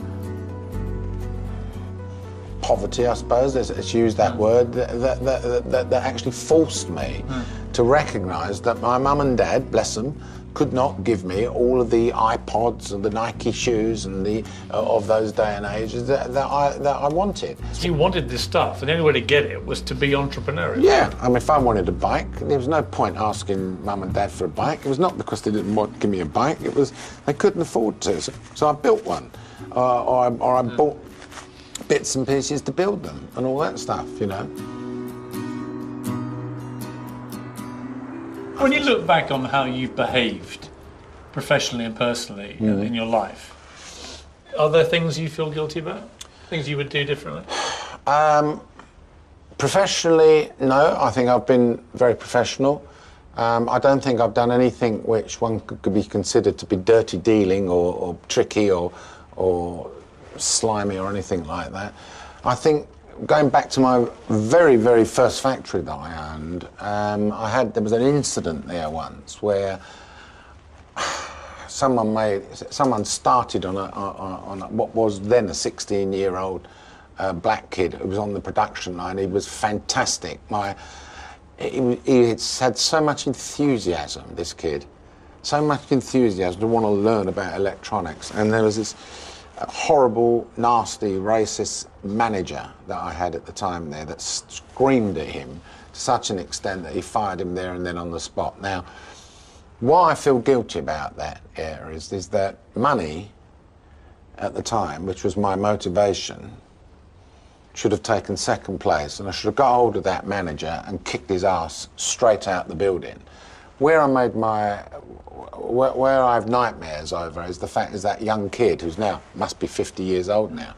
poverty, I suppose, let's use that word, that actually forced me to recognise that my mum and dad, bless them, could not give me all of the iPods and the Nike shoes and the of those day and ages that I wanted. You wanted this stuff, and the only way to get it was to be entrepreneurial. Yeah, I mean, if I wanted a bike, there was no point asking mum and dad for a bike. It was not because they didn't want to give me a bike, it was they couldn't afford to. So I built one, or I bought bits and pieces to build them and all that stuff, you know. When you look back on how you've behaved professionally and personally in your life, are there things you feel guilty about? Things you would do differently? Professionally, no. I think I've been very professional. I don't think I've done anything which one could be considered to be dirty dealing or tricky or slimy or anything like that. I think going back to my very, very first factory that I owned, there was an incident there once where someone started on what was then a 16-year-old black kid who was on the production line. He was fantastic. He had so much enthusiasm, this kid, so much enthusiasm to want to learn about electronics. And there was this horrible, nasty, racist manager that I had at the time there that screamed at him to such an extent that he fired him there and then on the spot. Now, why I feel guilty about that era is that money at the time, which was my motivation, should have taken second place, and I should have got hold of that manager and kicked his ass straight out the building. Where I have nightmares over is the fact is that young kid who's now must be 50 years old now.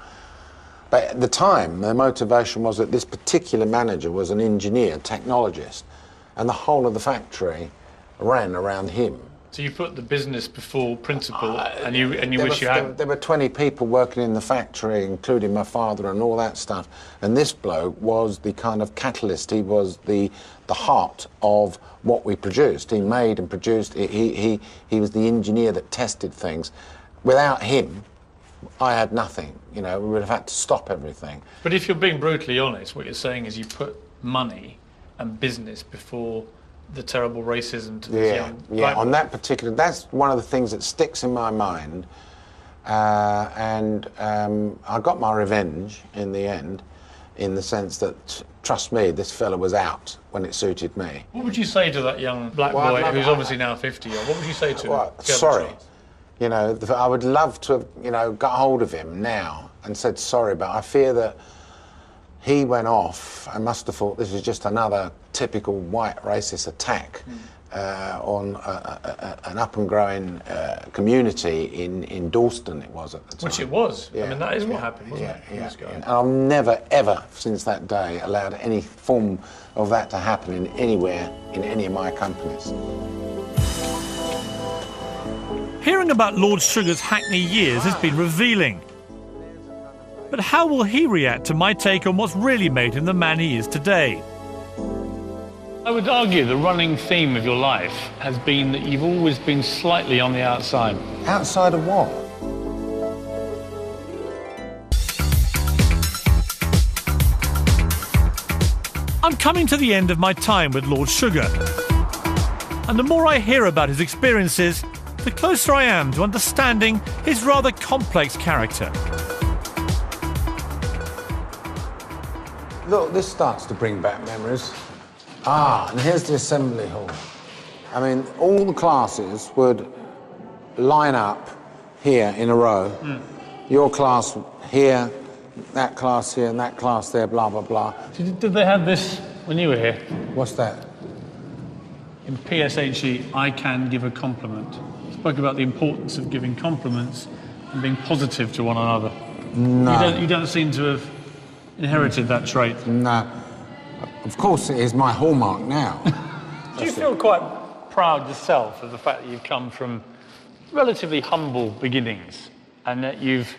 But at the time, the motivation was that this particular manager was an engineer, technologist, and the whole of the factory ran around him. So you put the business before principle, and you wish you had. There were 20 people working in the factory, including my father and all that stuff. And this bloke was the kind of catalyst. He was the heart of what we produced. He made and produced. He was the engineer that tested things. Without him, I had nothing. You know, we would have had to stop everything. But if you're being brutally honest, what you're saying is you put money and business before the terrible racism to this young black on that particular, that's one of the things that sticks in my mind, and I got my revenge in the end, in the sense that, trust me, this fella was out when it suited me. What would you say to that young black boy who's obviously now 50? Or what would you say to him? Sorry, you know, I would love to have, you know, got hold of him now and said sorry, but I fear that he went off and must have thought this was just another typical white racist attack on an up and growing community in Dalston, it was at the time. Which it was. I mean, that is what happened, wasn't it? And I've never, ever, since that day, allowed any form of that to happen in anywhere, in any of my companies. Hearing about Lord Sugar's Hackney years has been revealing. But how will he react to my take on what's really made him the man he is today? I would argue the running theme of your life has been that you've always been slightly on the outside. Outside of what? I'm coming to the end of my time with Lord Sugar. And the more I hear about his experiences, the closer I am to understanding his rather complex character. Look, this starts to bring back memories. And here's the assembly hall. I mean, all the classes would line up here in a row. Your class here, that class here, and that class there, blah, blah, blah. Did they have this when you were here? What's that? In PSHE, I can give a compliment. Spoke about the importance of giving compliments and being positive to one another. No. You don't seem to have inherited that trait. No. Of course, it is my hallmark now. Do you feel quite proud yourself of the fact that you've come from relatively humble beginnings and that you've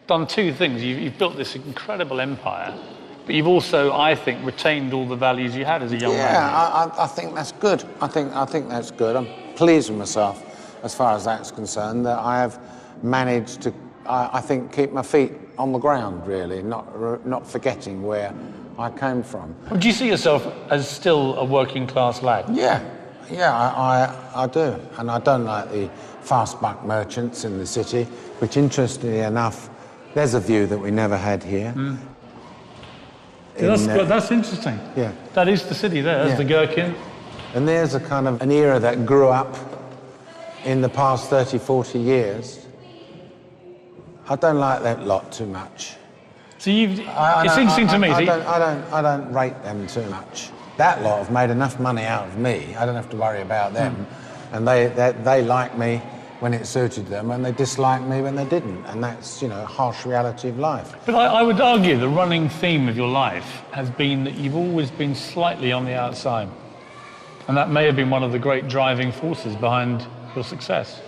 done two things? You've built this incredible empire, but you've also, I think, retained all the values you had as a young man. Yeah, I think that's good. I think that's good. I'm pleased with myself as far as that's concerned, that I have managed to, I think, keep my feet on the ground, really, not forgetting where I came from. Do you see yourself as still a working class lad? Yeah, I do. And I don't like the fast buck merchants in the city, which, interestingly enough, there's a view that we never had here. That's interesting. Yeah. That is the city there, that's the Gherkin. And there's a kind of an era that grew up in the past 30, 40 years. I don't like that lot too much. So it's interesting to me. I don't rate them too much. That lot have made enough money out of me. I don't have to worry about them. And they like me when it suited them, and they disliked me when they didn't. And that's, a harsh reality of life. But I would argue the running theme of your life has been that you've always been slightly on the outside. And that may have been one of the great driving forces behind your success.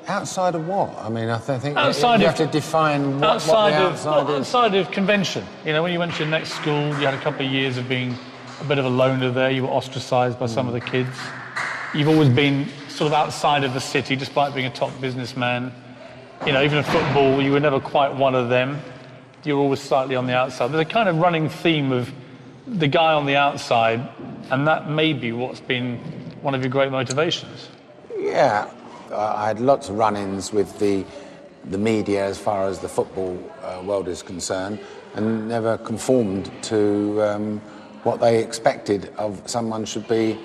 Outside of what? I mean, I think you have to define what the outside is. Outside of convention. When you went to your next school, you had a couple of years of being a bit of a loner there. You were ostracised by some of the kids. You've always been sort of outside of the city, despite being a top businessman. Even in football, you were never quite one of them. You were always slightly on the outside. There's a kind of running theme of the guy on the outside, and that may be what's been one of your great motivations. Yeah. I had lots of run-ins with the media as far as the football world is concerned, and never conformed to what they expected of someone should be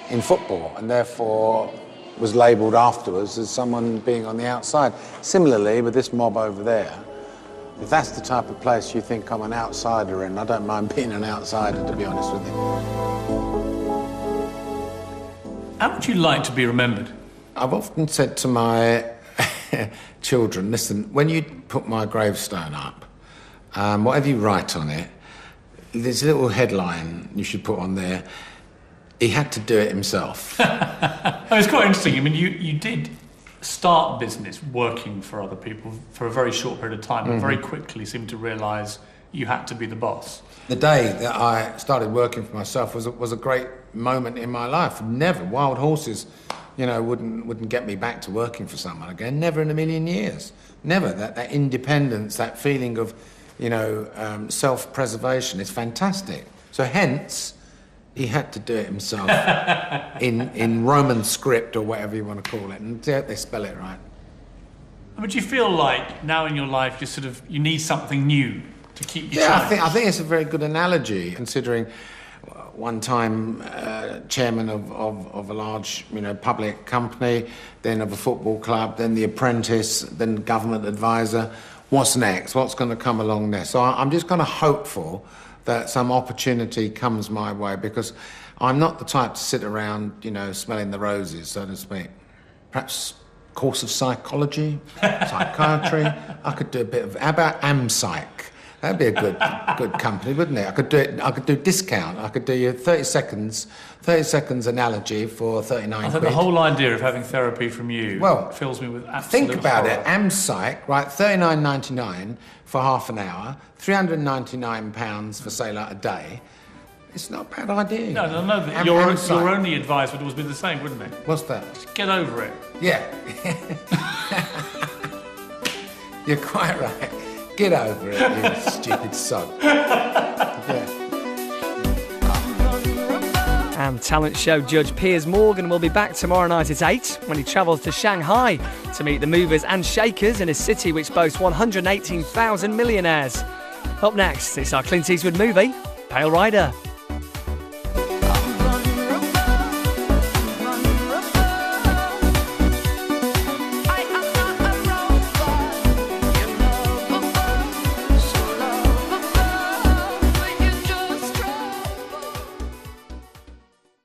in football, and therefore was labelled afterwards as someone being on the outside. Similarly, with this mob over there, if that's the type of place you think I'm an outsider in, I don't mind being an outsider, to be honest with you. How would you like to be remembered? I've often said to my children, listen, when you put my gravestone up, whatever you write on it, there's a little headline you should put on there. He had to do it himself. It's quite interesting. I mean, you did start business working for other people for a very short period of time, but very quickly seemed to realise you had to be the boss. The day that I started working for myself was a great moment in my life. Never, wild horses, wouldn't get me back to working for someone again. Never in a million years. Never. That independence, that feeling of, self-preservation is fantastic. So hence, he had to do it himself in Roman script or whatever you want to call it. And they spell it right. But you feel like now in your life you need something new to keep you I think it's a very good analogy, considering one time chairman of a large public company, then of a football club, then the apprentice, then government advisor. What's next? What's going to come along next? So I'm just kind of hopeful that some opportunity comes my way, because I'm not the type to sit around, smelling the roses, so to speak. Perhaps a course of psychology, psychiatry. I could do a bit of, how about AmPsych? That'd be a good company, wouldn't it? I could do discount. I could do you 30 seconds analogy for 39 I think the whole idea of having therapy from you fills me with absolute Think about horror. it. AmPsych, right, $39.99 for half an hour, £399 for, say, like a day. It's not a bad idea. No. Your only advice would always be the same, wouldn't it? What's that? Just get over it. Yeah. You're quite right. Get over it, you stupid sod. Yeah. And talent show judge Piers Morgan will be back tomorrow night at 8 when he travels to Shanghai to meet the movers and shakers in a city which boasts 118,000 millionaires. Up next, it's our Clint Eastwood movie, Pale Rider.